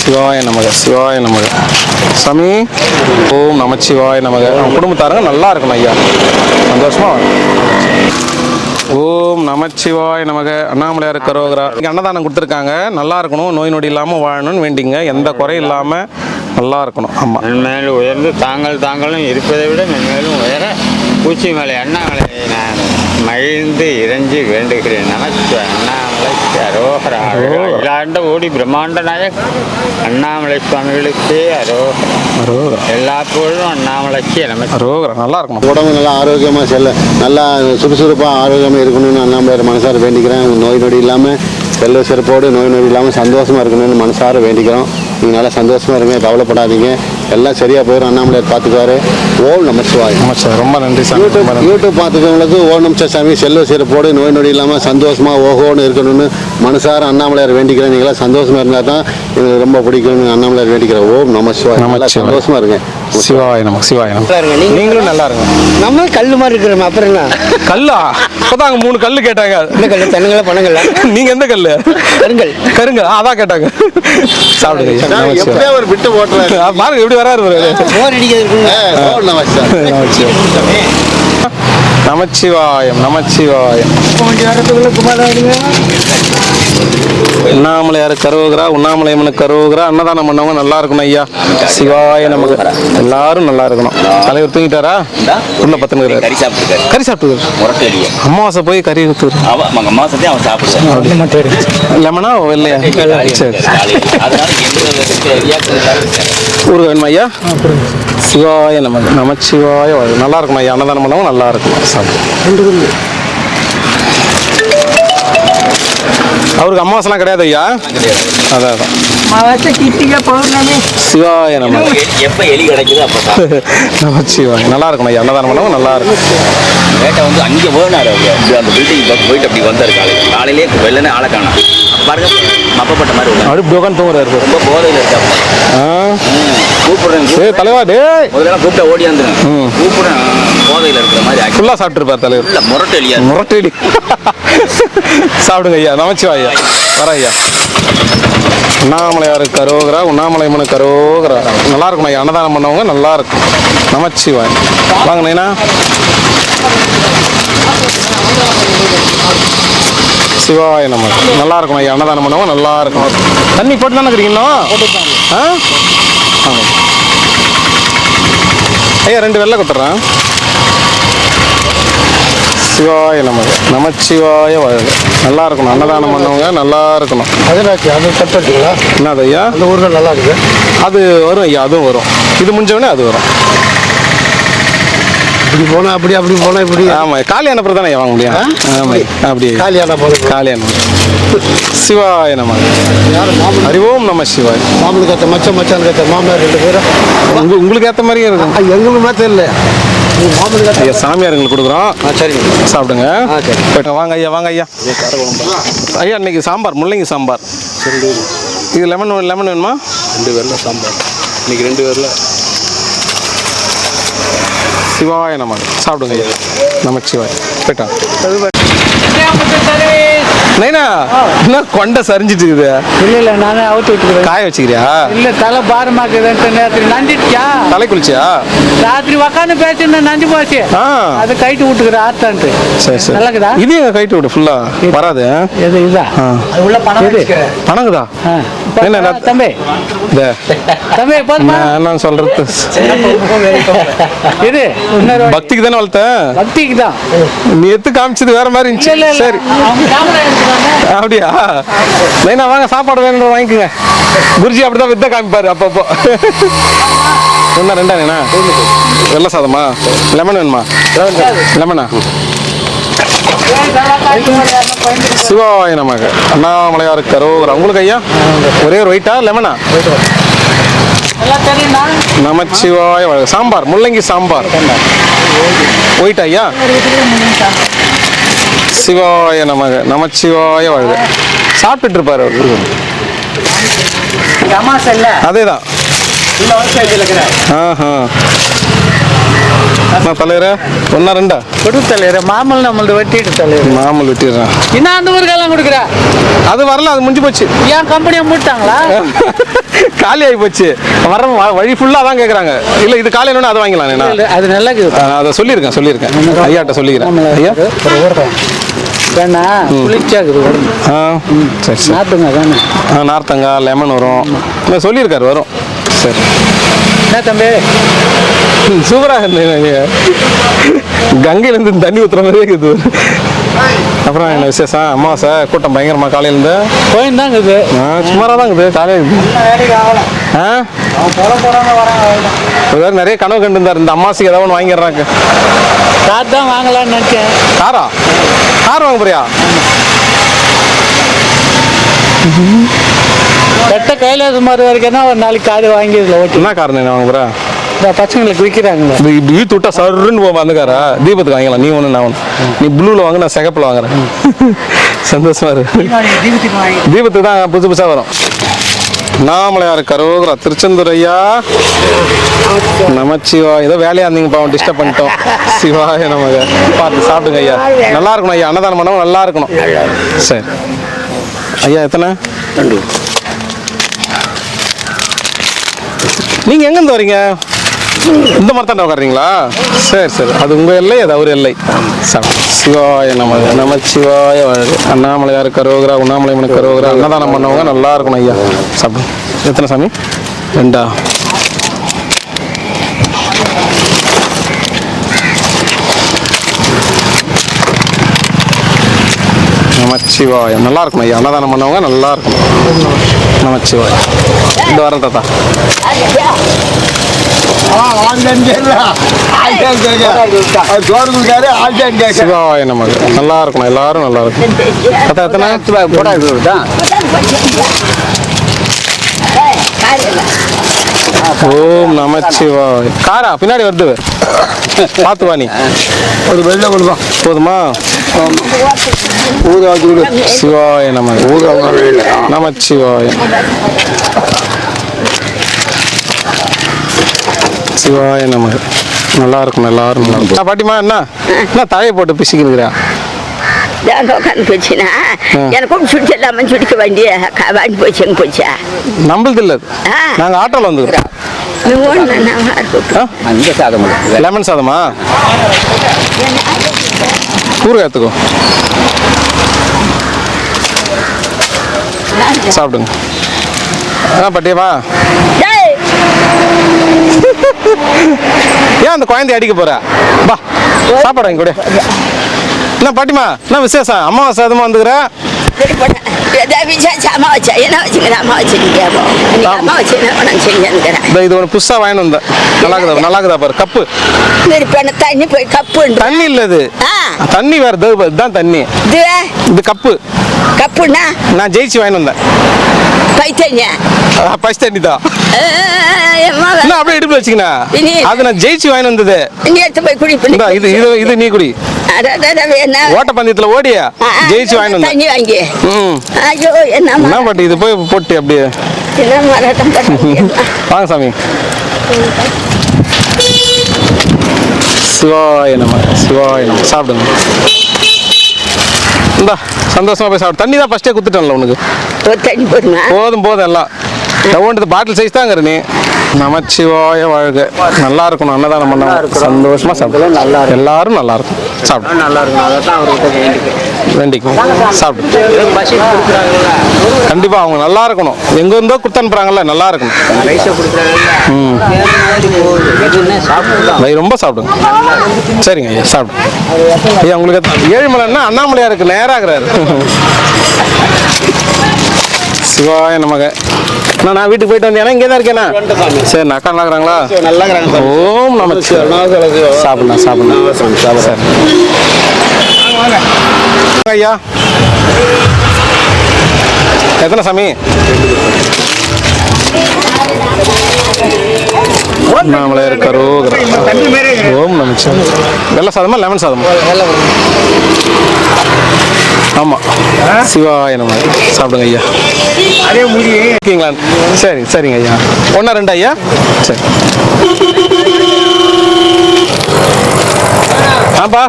சிவாய நமக. சிவாய நமக. சாமி ஓம் நமச்சிவாய நமக. அவங்க குடும்பத்தாரங்க நல்லா இருக்கணும் ஐயா. சந்தோஷமா ஓம் நமச்சிவாய நமக. அண்ணாமலையாருக்கு அரோகரா. அன்னதானம் கொடுத்துருக்காங்க. நல்லா இருக்கணும். நோய் நொடி இல்லாமல் வாழணும்னு வேண்டிங்க. எந்த குறையும் இல்லாமல் நல்லா இருக்கணும். ஆமாம். மென்மேலும் உயர்ந்து தாங்களும் இருப்பதை விட மென்மேலும் உயர பூச்சி மலை அண்ணாமலை நான் மகிழ்ந்து இறைஞ்சி வேண்டுகிறேன். நமக்கு அண்ணாமலைக்கு அரோகரா. அகிலாண்ட ஓடி பிரம்மாண்ட நாயக் அண்ணாமலை சுவாமிகளுக்கே அரோகரா. எல்லா பொழுதும் அண்ணாமலைக்கு நமக்கு அரோகரா. நல்லா இருக்கணும். உடம்பு நல்லா ஆரோக்கியமாக நல்லா சுறுசுறுப்பாக ஆரோக்கியமாக இருக்கணும்னு அண்ணாமலையார் மனசார வேண்டிக்கிறேன். நோய் நொடி இல்லாமல் செல்வ சிறப்போடு நோய் நொடி இல்லாமல் சந்தோஷமாக இருக்கணும்னு மனசார வேண்டிக்கிறோம். நீங்கள் நல்லா சந்தோஷமாக இருங்க, கவலைப்படாதீங்க, எல்லாம் சரியாக போயிடும். அண்ணாமலையார் பார்த்துக்குவாரு. ஓம் நமச்சிவாய். ரொம்ப நன்றி சார். யூடியூப் பார்த்துக்கவங்களுக்கு ஓம் நமச்சிவாய். செல்வ சிறப்போடு நோய் நொடி இல்லாமல் சந்தோஷமாக ஓஹோன்னு இருக்கணும்னு மனசார அண்ணாமலையார் வேண்டிக்கிறேன். நீங்களாம் சந்தோஷமாக இருந்தால் தான் எனக்கு ரொம்ப பிடிக்கும்னு அண்ணாமலையார் வேண்டிக்கிறேன். ஓம் நமச்சிவாய். நல்லா சந்தோஷமாக இருங்க. சிவாய நமக்கு. சிவாய நமக்கு. நீங்களும் நல்லா இருங்க. நம்ம கல் மாதிரி இருக்கிறோம். அப்புறம் என்ன கல்லா? இப்போதாங்க 3 கல் கேட்டாங்க. என்ன கல்? தென்னங்கல்ல பணங்கள்ல? நீங்க எந்த கல்? கருங்கல். கருங்கல். அதான் கேட்டாங்க. சாப்பிடுங்க. எப்படியே ஒரு விட்டு போட்டுறாரு. பாருங்க எப்படி வராரு. போர் அடிக்கிறது. நமச்சிவாயம். நமச்சிவாயம். அண்ணாமலையாருக்கு அரோகரா. உண்ணாமலையம்மனுக்கு அரோகரா. அன்னதானம் பண்ணவங்க நல்லா இருக்கணும் ஐயா. சிவாய நமக்கு. எல்லாரும் நல்லா இருக்கணும். தலைவர் தூங்கிட்டாரா? உள்ள பத்தனுக்கு கறி சாப்பிட்டு அமாவாசை போய் கறி லெமனா வெள்ளையா? சரி. ஊருக்கு வேணுமா ஐயா? சிவாய நமக்கு. நமச்சிவாய நல்லா இருக்கணும் ஐயா. அன்னதானம் பண்ணவங்க நல்லா இருக்கணும். சாப்பிட்டு அவருக்கு அமாவாசைலாம் கிடையாது ஐயா. அதான் சிவாய நம்ம. எப்போ எலி கிடைக்குது அப்போ நமச்சிவாய. நல்லா இருக்கணும் ஐயா. அன்னதானம் பண்ணவங்க நல்லா இருக்கும். வேட்டை வந்து அங்கே போனார். அந்த பில்டிங் போயிட்டு அப்படி வந்தார். காலையிலே வெள்ளனே ஆளை காணும். பாருங்க மப்பப்பட்ட மாதிரி அப்படி இப்படி உட்காந்து தூங்குறாரு. ரொம்ப போதையில் இருக்காங்க. கூப்பிடுறேன். தலைவா டே முதல்ல கூப்பிட்டா ஓடி வந்துடும். கூப்பிடுறேன். போதையில் இருக்கிற மாதிரி ஃபுல்லாக சாப்பிட்டுருப்பார் தலைவர். இல்லை முரட்டு எலியா? முரட்டு எலி. சாப்பிடுங்க ஐயா. நமச்சிவாயா. வர ஐயா. அண்ணாமலையாருக்கு அரோகரா. உண்ணாமலையம்மனுக்கு அரோகரா. நல்லா இருக்கும் ஐயா. அன்னதானம் பண்ணவங்க நல்லா இருக்கும். நமச்சிவாய். வாங்க நைனா. சிவாய நம்ம. நல்லா இருக்கும் ஐயா. அன்னதானம் பண்ணவங்க நல்லா இருக்கும். தண்ணி போட்டு தானே இருக்கிறீங்களா? ஐயா 2 வெள்ளை கொடுத்துட்றேன். சிவாய நமக்கு. நமச்சிவாய வாழ்க. நல்லா இருக்கணும். அன்னதானம் பண்ணவங்க நல்லா இருக்கணும். அது கட்டுங்களா? என்னது ஐயா? அந்த ஊர்கள் நல்லா இருக்கு. அது வரும் ஐயா. அதுவும் வரும். இது முடிஞ்சவொடனே அது வரும். இப்படி போனால் அப்படி, அப்படி போனால் இப்படி. ஆமாம். காலியான பிறகு தானே வாங்க முடியும். ஆமாம். அப்படி காலியான போது காலியான. சிவாய நம. அறிவோம் நம சிவாய். மாமனுக்கு ஏற்ற மச்சான் கத்த மாமனார் 2 பேரும் உங்களுக்கு ஏற்ற மாதிரியே இருக்கும். எங்களுக்கு தெரியல. ஐயா சாமியாருங்களுக்கு கொடுக்குறோம். சரிங்க. சாப்பிடுங்க. சரி. போயிட்டு வாங்க ஐயா, வாங்க ஐயா. ஐயா இன்னைக்கு சாம்பார், முள்ளங்கி சாம்பார். இது லெமன் வேணுமா? 2 பேர்ல சாம்பார் இன்னைக்கு 2 பேர்ல. சிவாய நம. சாப்பிடுங்க ஐயா. நமச்சிவாய். போயிட்டா நைனா என்ன கொண்டை சரிஞ்சிட்டு இருக்குது? இல்லை நானே அவுத்து விட்டுக்கிறேன். காய வச்சுக்கிறியா? இல்லை தலை பாரமாக்குதுன்ட்டு நேரத்தில் நஞ்சிடுச்சா? தலை குளிச்சியா? ராத்திரி உக்காந்து பேசிட்டு நஞ்சு போச்சு. அது கைட்டு விட்டுக்கிறேன் ஆத்தான்ட்டு. சரி சரி. நல்லாக்குதா? இது எங்க கைட்டு விடு ஃபுல்லா வராது. எது இதா? அது உள்ள பணம் பணங்குதா? என்ன தம்பி தம்பி போதுமா? என்ன சொல்றது? இது இன்னொரு பக்திக்கு தானே வளர்த்த? பக்திக்கு தான். நீ எடுத்து காமிச்சது வேற மாதிரி இருந்துச்சு. சரி அப்படியா? நைனா வாங்க, சாப்பாடு வேணும் வாங்கிக்கோங்க. குருஜி அப்படிதான் வித்த காமிப்பாரு அப்பப்போ. ஒன்றா 2 நைனா? வெள்ளை சாதமா? லெமன் வேணுமா? லெமனா? சிவாய நமக்கு. அண்ணாமலையாருக்கு கரோகரா. உங்களுக்கு ஐயா ஒரே ஒரு ஒயிட்டா லெமனா? நமச்சிவாய. சாம்பார், முள்ளங்கி சாம்பார். ஒயிட்டா ஐயா? சிவாய நமக. நமச்சிவாய வாழ்க. சாப்பிட்டுட்டு இருப்பாரு அவரு. அதேதான். தலைவர 1 2 கொடு தலைவர. மாமல் நம்மளது வெட்டிட்டு தலைவர். மாமல் வெட்டிடுறேன். இன்னும் அந்த ஊருக்கெல்லாம் கொடுக்குற? அது வரல, அது முடிஞ்சு போச்சு. ஏன் கம்பெனியை மூட்டாங்களா? காலி ஆகி போச்சு. வர வழி ஃபுல்லா தான் கேட்குறாங்க. இல்லை இது காலி வேணும், அதை வாங்கிக்கலாம். அது நல்லா இருக்குது. அதை சொல்லியிருக்கேன் ஐயாட்ட சொல்லிக்கிறேன். ஐயா வேணா குளிச்சாக்குது. சரி சரி. நார்த்தங்க தானே? நார்த்தங்காய் லெமன் வரும் சொல்லியிருக்காரு. வரும். சரி. என்ன தம்பி சூப்பராக இருந்தீங்க. கங்கையிலேருந்து தண்ணி ஊற்றுற மாதிரியே இருக்குது. அப்புறம் என்ன விசேஷம்? அமாவாசை கூட்டம் பயங்கரமா காலையிலேருந்து? கோயில் தான் இருக்குது. சுமாராக தான் இருக்குது காலையில். ஒரு நிறைய கனவு கண்டு இருந்தார். இந்த அம்மாசிக்கு ஏதாவது ஒன்று வாங்கிடுறாங்க. கார் தான் வாங்கலாம்னு நினைச்சேன். காரா? கார் வாங்க போறியா? கட்ட கைலாச மாதிரி வரைக்கும் ஒரு நாளைக்கு கார் வாங்கிடல. ஓட்டு என்ன காரணம் என்ன வாங்க போற? பசங்களுக்கு விற்கிறாங்க. இப்படி ஈத்து விட்டா சருன்னு போவா அந்த காரா? தீபத்துக்கு வாங்கலாம். நீ ஒன்று நான் ஒன்று. நீ ப்ளூவில் வாங்க, நான் சிகப்பில் வாங்குறேன். சந்தோஷமா இருக்கு. தீபத்துக்கு தான் புதுசாக வரும். அண்ணாமலையார் கரோகரா. திருச்செந்தூர் ஐயா நமச்சிவா. ஏதோ வேலையா இருந்தீங்க பாவம், டிஸ்டர்ப் பண்ணிட்டோம். சிவாய நமக்கு. பார்த்து சாப்பிடுங்க ஐயா. நல்லா இருக்கணும் ஐயா. அன்னதானம் பண்ணவும் நல்லா இருக்கணும். சரி ஐயா. எத்தனை? 2. நீங்க எங்கேருந்து வரீங்க? இந்த மாதிரி தான் உட்காருறீங்களா? சரி சரி. அது உங்க எல்லை, அது அவர் எல்லை. சிவாய நமக. நமச்சிவாய வாழ்க. அண்ணாமலையார் கரோகரா. உண்ணாமலை கரோகரா. அன்னதானம் பண்ணவங்க நல்லா இருக்கணும் ஐயா. சாப்பிடு. எத்தனை சாமி? 2. நமச்சிவாய. நல்லா இருக்கணும் ஐயா. அன்னதானம் பண்ணவங்க நல்லா இருக்கணும். நமச்சிவாய. இந்த வாரம் தாத்தா. சிவாய நமக்கு. நல்லா இருக்கணும், எல்லாரும் நல்லா இருக்கும். தாத்தா எத்தனை? ஓம் நமச்சிவாய. காரா பின்னாடி வருது, பார்த்து வா. நீ ஒரு வெள்ளை கொடுப்பா போதுமா? சிவாய நமக்கு. நமச்சிவாய. சிவாய நமக்கு. நல்லா இருக்கும், எல்லாரும் நல்லா இருக்கும். பாட்டிமா என்ன தழையை போட்டு பிசிக்கிறா? எனக்கும் சுடிச்சு எல்லாமே சுடிக்க வேண்டிய வாங்கி போச்சு. எங்க போச்சா? நம்மளது இல்லை, நாங்கள் ஆட்டோவில் வந்துக்கிறோம். லெமன் சாதமா? ஊறுகாய் எடுத்துக்கோ, சாப்பிடுங்க. பாட்டியவா, ஏன் அந்த குழந்தைய அடிக்க போற? பா சாப்பாடு வாங்கி கூட. என்ன பாட்டிமா, என்ன விசேஷம்? அம்மாவாசை அதுமா வந்துக்கிற? அப்படி போட ஏதாவது விசேஷம் அம்மா வச்சா என்ன வச்சுக்கிற அம்மா வச்சுருக்கியா அம்மா வச்சு என்ன பண்ண செஞ்சுக்கிறேன். இது ஒரு புதுசா வாங்கி வந்தேன். நல்லா இருக்குதா பாரு கப்பு. இப்போ தண்ணி போய் கப்பு தண்ணி இல்ல இது தண்ணி வேற இதுதான் தண்ணி. இது கப்பு கப்புன்னா நான் ஜெயிச்சு வாங்கி வந்தேன். பைத்தண்ணி பச்சை தண்ணி தான். அப்படியே எடுத்து வச்சுக்கினா அது நான் ஜெயிச்சு வாங்கி வந்தது. நீ எடுத்து போய் குடி. இது நீ குடி. ஓட்ட பந்தயத்துல ஓடியா ஜெயிச்சு வாங்கி வந்தேன். தண்ணி வாங்கி ஐயோ என்ன பாட்டு இது போய் போட்டு அப்படியே வாங்க சாமி. சிவாய நம சிவாய நம. சாப்பிடுங்க. இந்தா சந்தோஷமா போய் சாப்பிடு. தண்ணி தான் ஃபர்ஸ்டே குத்துட்டேன்ல உனக்கு. தண்ணி போதும் போதும் எல்லாம். எவ்வளவு பாட்டில் சைஸ் தாங்க நீ. நமச்சிவாய வாழ்க. நல்லா இருக்கணும் அன்னதானம் பண்ண சந்தோஷமா சாப்பிடும். எல்லாரும் நல்லா இருக்கும். சாப்பிடும் நல்லா இருக்கும். அதான் அவர்கிட்ட வேண்டிக்கும் சாப்பிடு. கண்டிப்பா அவங்க நல்லா இருக்கணும். எங்க இருந்தோ கொடுத்து அனுப்புறாங்கல்ல நல்லா இருக்கணும். ரொம்ப சாப்பிடுங்க. சரிங்க ஐயா சாப்பிடுங்க. ஐயா உங்களுக்கு ஏழுமலைன்னா அண்ணாமலையாருக்கு நேராகிறாரு. சிவாய நமக. நான் வீட்டுக்கு போயிட்டு வந்தேன். இங்கே தான் இருக்கேண்ணா. சரி அக்கா நல்லா இருக்கிறாங்களா? நல்லா இருக்கிறாங்க. ஓம் நமச்சிவாய. சாப்பிடலாம் சார். ஐயா எத்தனை சாமி? அண்ணாமலையார் கரோகரா. ஓம் நமச்சிவாய. வெள்ளை சாதமா லெமன் சாதமா? ஆமா சிவாய நம்ம. சாப்பிடுங்க ஐயா. அதே முடியும் இருக்கீங்களா? சரிங்க ஐயா. 1 2 ஐயா. சரி ஆப்பா.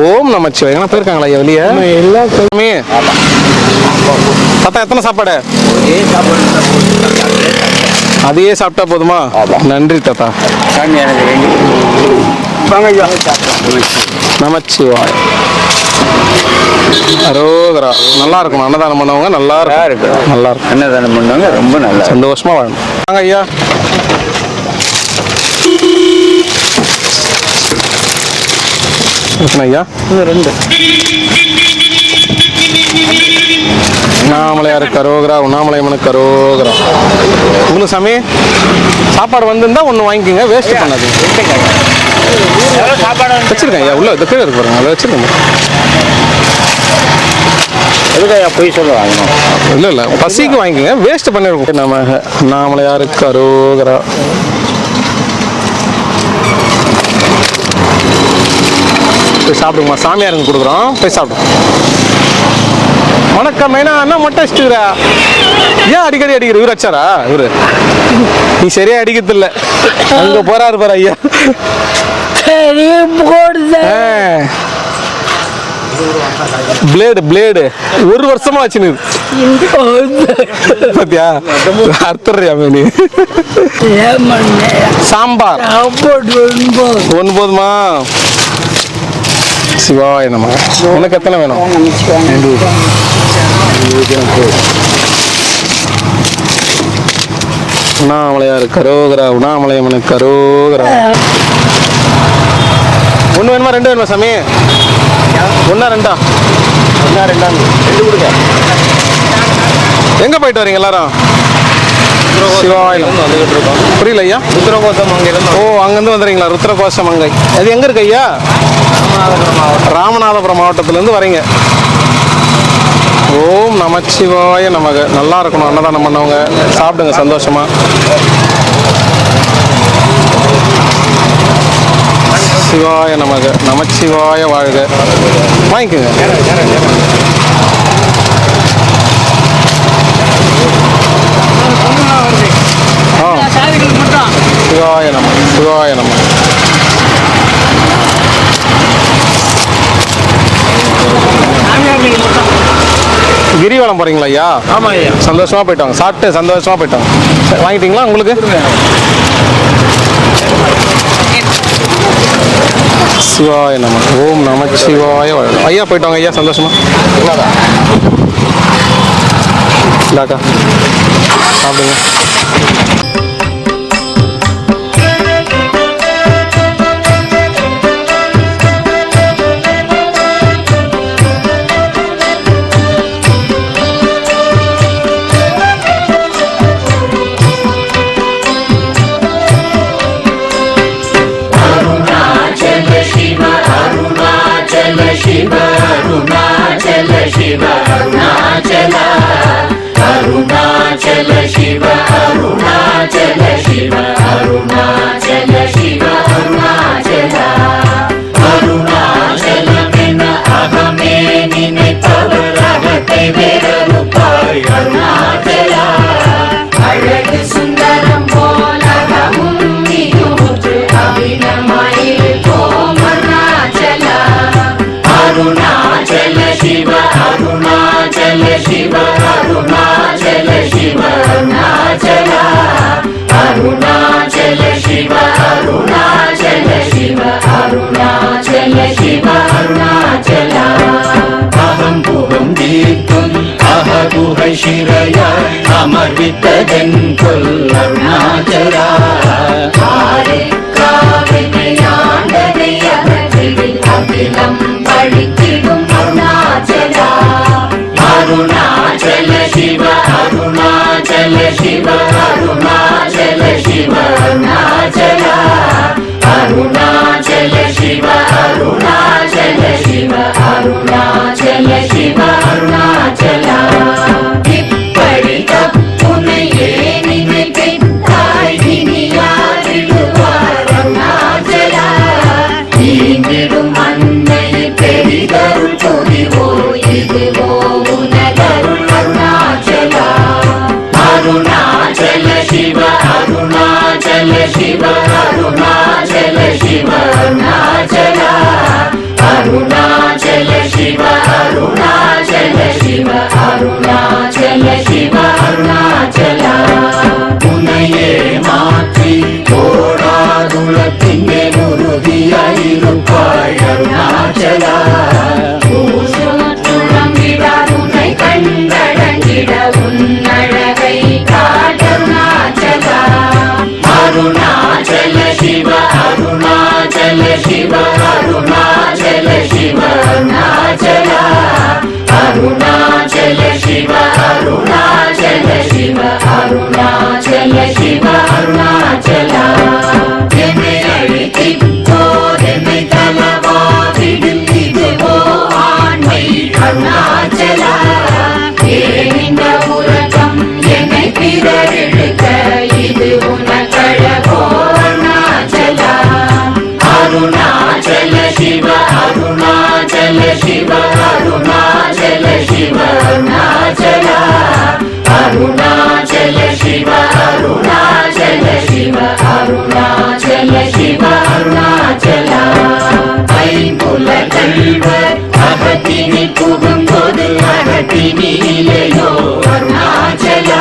ஓம் நமச்சிவாய. எங்கன்னா போயிருக்காங்களா ஐயா வெளியே? எல்லாமே தாத்தா எத்தனை சாப்பாடு? அதையே சாப்பிட்டா போதுமா? நன்றி தாத்தா. நமச்சிவாய. அரோகரா. நல்லா இருக்கணும் அன்னதானம் பண்ணவங்க. நல்லா இருக்கும். நல்லா இருக்கும் அன்னதானம் பண்ணுவாங்க. ரொம்ப நல்லா சந்தோஷமா வாழணும். வாங்க ஐயா. ஐயா 2. உண்ணாமலையார் கரோகரா. உண்ணாமலையம்மனு கரோகரா. உங்களுக்கு சாமி சாப்பாடு வந்திருந்தா ஒன்று வாங்கிக்கோங்க. வேஸ்ட் பண்ணாதீங்க. வச்சிருக்கேன் ஐயா. உள்ள இந்த கீழே இருக்கு பாருங்க. அதை வச்சிருக்கேன். எதுக்காக போய் சொல்ல வாங்கணும்? இல்லை பசிக்கு வாங்கிக்கோங்க. வேஸ்ட் பண்ணிருக்கோம். நம்ம அண்ணாமலையார் கரோகரா. போய் சாப்பிடுங்கம்மா. சாமியாருங்க கொடுக்குறோம். போய் சாப்பிடும். வணக்கம் மேனா அண்ணா மொட்டை அடிச்சுக்கிறா. ஏன் அடிக்கடி அடிக்கிற? இவர் அச்சாரா? இவரு நீ சரியா அடிக்கிறது இல்லை. அங்க போறாரு பாரு ஐயா. பிளேடு 1 வருஷமா வச்சுன்னு பாத்தியா? அர்த்தறியா நீ? சாம்பார் 9மா? சிவாய நம. உனக்கு எத்தனை வேணும்? உண்ணாமலையார் கரோகரா. உண்ணாமலையம்மனு கரோகரா. 1 வேணுமா 2 வேணுமா சாமி? 1 2 2 கொடுங்க. எங்க போயிட்டு வரீங்க எல்லாரும்? சிவாயிலம் வந்துகிட்டு இருக்கோம். புரியல ஐயா? ருத்ரகோஷம் மங்கை. ஓ அங்கேருந்து வந்துடுறீங்களா? ருத்ரகோஷ மங்கை அது எங்க இருக்கு ஐயா? ராமநாதபுரம் மாவட்டத்திலேருந்து வரீங்க. ஓம் நமச்சிவாய நமக. நல்லா இருக்கணும் அன்னதானம் பண்ணவங்க. சாப்பிடுங்க சந்தோஷமா. சிவாய நமக. நமச்சிவாய வாழ்க. வாங்கிக்கோங்க. சிவாய நம. சிவாய நம. கிரிவலம் போறீங்களா ஐயா? ஆமா ஐயா. சந்தோஷமா போயிட்டாங்க. சாப்பிட்டு சந்தோஷமா போயிட்டாங்க. வாங்கிட்டீங்களா? உங்களுக்கு சிவாய நம. ஓம் நமச்சிவாய ஐயா. போயிட்டாங்க ஐயா சந்தோஷமா. இந்தாக்கா சாப்பிடுங்க. शिव अरुणाचल अरुणाचल शिव अरुणाचल शिव अरुणाचल शिव अरुणाचल अरुणाचल मेन अहमे निனைப்பவர் அகத்தை வேறறுப்பாய் அருணாச்சல அழகு சுந்தரம் போலகமும் நீயூற்று அபிநமாயிருப்போம் அருணாச்சல अरुणाचल शिव अरुणाचल शिव अरुणाचल शिव अरुणाचल अरुणाचल शिव अरुणाचल शिव अरुणाचल शिव अरुणाचल अहं पुगं दीप्तुं अहगुहै शिरय अमर्वितदन् कोल् अरुणाचल अखिलं पडितिडुं अरुणाचल अरुणाचल शिव अरुणाचल शिव अरुणाचल शिव अरुणाचल अरुणाचल शिव अरुणाचल शिव अरुणाचल शिव अरुणाचल इप्पडि तप्पुनैये निனைத்தாய் இனி யாரிடுவார் அருணாச்சல ஈந்திடும் அன்னை பெரிதருள் புரிவோ இதுவோ உனதருள் அருணாச்சல அருணாச்சல சிவ அருணாச்சல சிவ அருணாச்சல சிவ அருணாச்சல அருணாச்சல சிவ அருணாச்சல சிவ அருணாச்சல சிவ அருணாச்சல உன்னையே மாற்றி ஓடாதுலத்திங்கே உறுதியாயிருப்பாய் அருணாச்சல உன்னை கண்டடங்கிட உன்னழகை காட்டருணாச்சல அருணாச்சல சிவ அருணாச்சல சிவ அருணாச்சல சிவ அருணாச்சல அருணாச்சல சிவ அருணாச்சல சிவ அருணாச்சல சிவ அருணாச்சல என்னை அழைத்திப்போர் என்னை தலவாதிடில் இதுவோ ஆண்மை அருணாச்சல ஏன் இந்த உலகம் என்னை பிறரெடுக்க இது உனக்கழகோ அருணாச்சல அருணாச்சல சிவ அருணாச்சல சிவ அருணாச்சல சிவ அருணாச்சல அருணாச்சல சிவ அருணாச்சல சிவ அருணாச்சல சிவ அருணாச்சல ஐம்புலகள்வர் அகத்தினி புகும்போது அகத்தினிலேயோ அருணாச்சல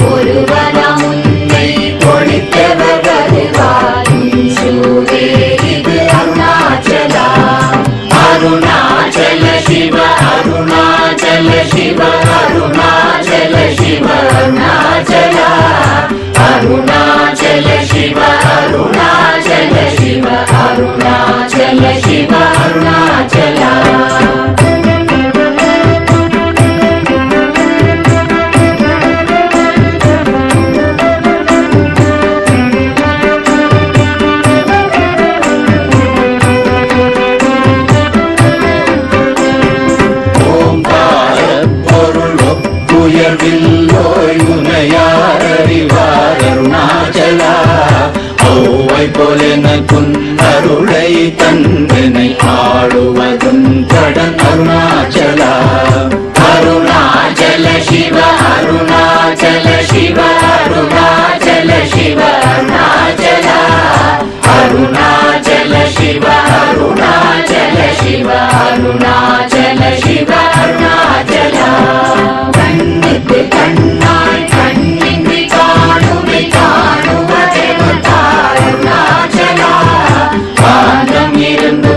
ஒருவரம் உன்னை ஒழித்தவர் வருவார் சூரே இது அருணாச்சல அருணாச்சல சிவ அருணாச்சல சிவ அருணாச்சல சிவ அருணாச்சல அருணாச்சல சிவ அருணாச்சல சிவ அருணாச்சல சிவ அருணாச்சல உயர்வில்லோய் உனையார் அறிவார் அருணாச்சல ஔவை போலெனக்குன் அருளை தந்தனை ஆளுவதும் கடன் அருணாச்சல அருணாச்சல சிவ அருணாச்சல சிவ அருணாச்சல சிவ அருணாச்சல அருணாச்சல சிவ அருணாச்சல சிவ அருணாச்சல சிவ அருணாச்சல கண்ணுக்கு கண்ணாய் கண்ணின்றி காணுமை காணுவதே அருணாச்சல காந்தம் இருந்து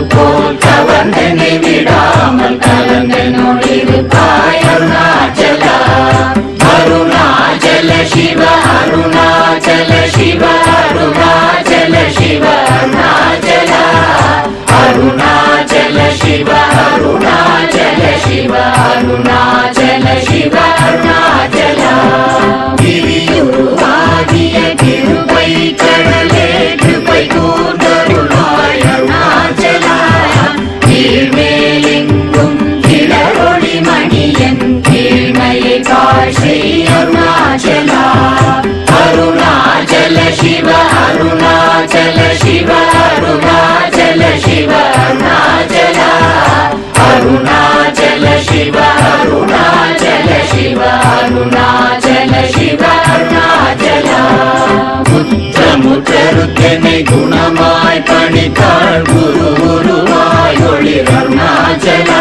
என்னை குணமாய் பணித்தாள் குருவாய் ஒளிர் அருணாச்சலா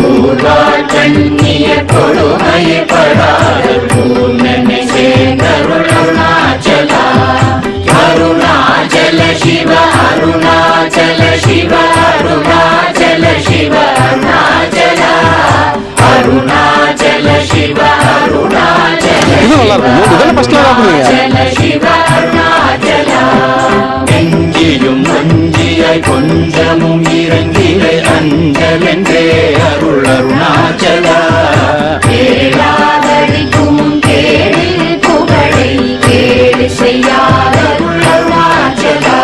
ஊர்வாழ் கண்ணிய கொடுமைப்படாத பூர்ணனை சேர்ந்தருள் அருணாச்சலா அருணாச்சல சிவ அருணாச்சல சிவ அருணாச்சல சிவ அருணாச்சலா அருணாச்சல சிவ அருணாச்சல இது நல்லா இருக்கும். இதெல்லாம் ஃபர்ஸ்ட்ல பாப்பீங்க. சிவ அருணாச்சலா நெஞ்சியும் நஞ்சியாய் கொஞ்சமும் இறங்கிலை அஞ்சலென்றே அருள் அருணாச்சலா கேளாதடிக்கும் கேடு புகழை கேடு செய்யாத அருள் அருணாச்சலா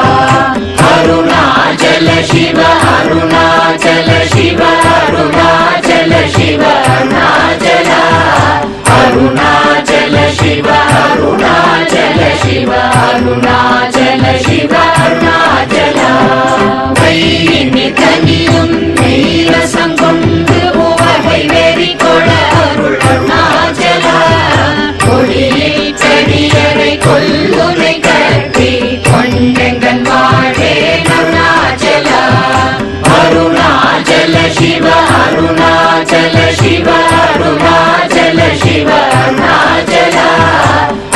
அருணாச்சல சிவ அருணாச்சல சிவ அருணாச்சல சிவ அருணாச்சலா அருணாச்சல சிவ அருணாச்சல சிவ அருணாச்சல சிவ அருணாச்சலா கையினி தனியும் நீரசம் கொண்டு உவகை வெறி கொள அருள் அருணாச்சலா கொடியில் செடியரை கொல்லுனை கட்டி கொண்டெங்கன் வாழே அருணாச்சலா அருணாச்சல சிவ அருணாச்சல சிவ அருணாச்சல சிவ அருணாச்சலா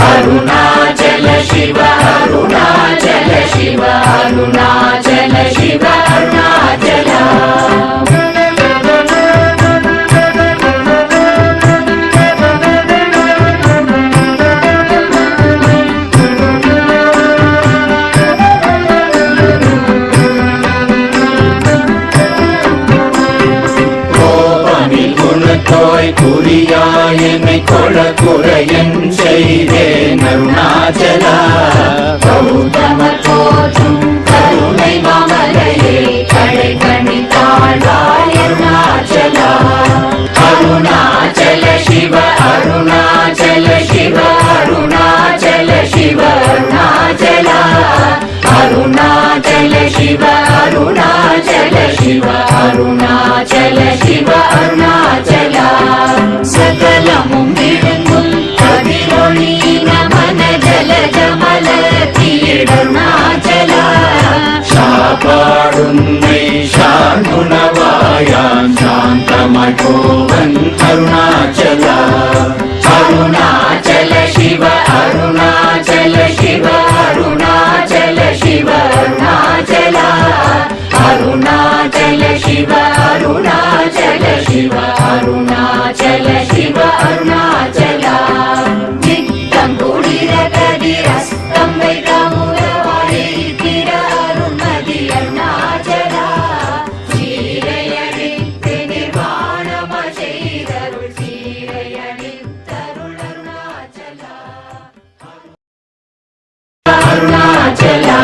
அருணாச்சல சிவ அருணாச்சல சிவ அருணாச்சல சிவ அருணாச்சலா குணத்தோய் குறியாய் என்னை கொள குறையன் செய்தேன் அருணாச்சலா கௌதம தோற்றும் கருணை மாமலையே கடை கணி தாழ்வாய் அருணாச்சலா அருணாச்சல சிவ அருணாச்சல சிவ அருணாச்சல சிவ அருணாச்சலா அருணாச்சல சிவ அருணாச்சல சிவ அருணாச்சல சிவ அருணாச்சலா சகலமும் விழுங்கும் கதிரொளி நமன ஜல ஜமல தீடருணாச்சலா சாப்பாடுன்னை சாந்துணவாயான் சாந்தமாய் போவன் அருணாச்சலா அருணாச்சல சிவ அருணாச்சல சிவ அருணாச்சல சிவ அருணாச்சலா அருணாச்சல சிவ அருணாச்சல சிவ அருணாச்சல சிவ அருணாச்சலா சித்தம் குளிர கதிரஸ்தம் வைத்தமுதவாழி திர அருண்மதி அருணாச்சலா சீரையடித்து நிர்வாணம செய்தருள் சீரையடித்தருள் அருணாச்சலா அருணாச்சலா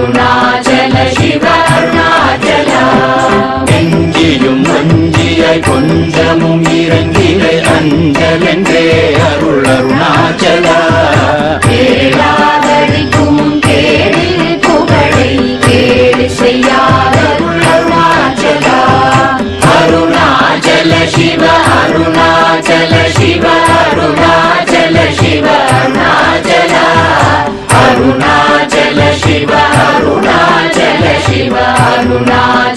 அருணாச்சல சிவ அருணாச்சலா. நெஞ்சியும் வஞ்சியாய் கொஞ்சமும் இறங்கிலை அஞ்சலென்றே அருள் அருணாச்சலா. கேளாதடிக்கும் கேடில் புகழை கேடு செய்யாத அருள் அருணாச்சலா. அருணாச்சல சிவ அருணாச்சல சிவ அருணாச்சல சிவ அருணாச்சலா. அருணாச்சல சிவ அருணாச்சல சிவ அருணாச்சல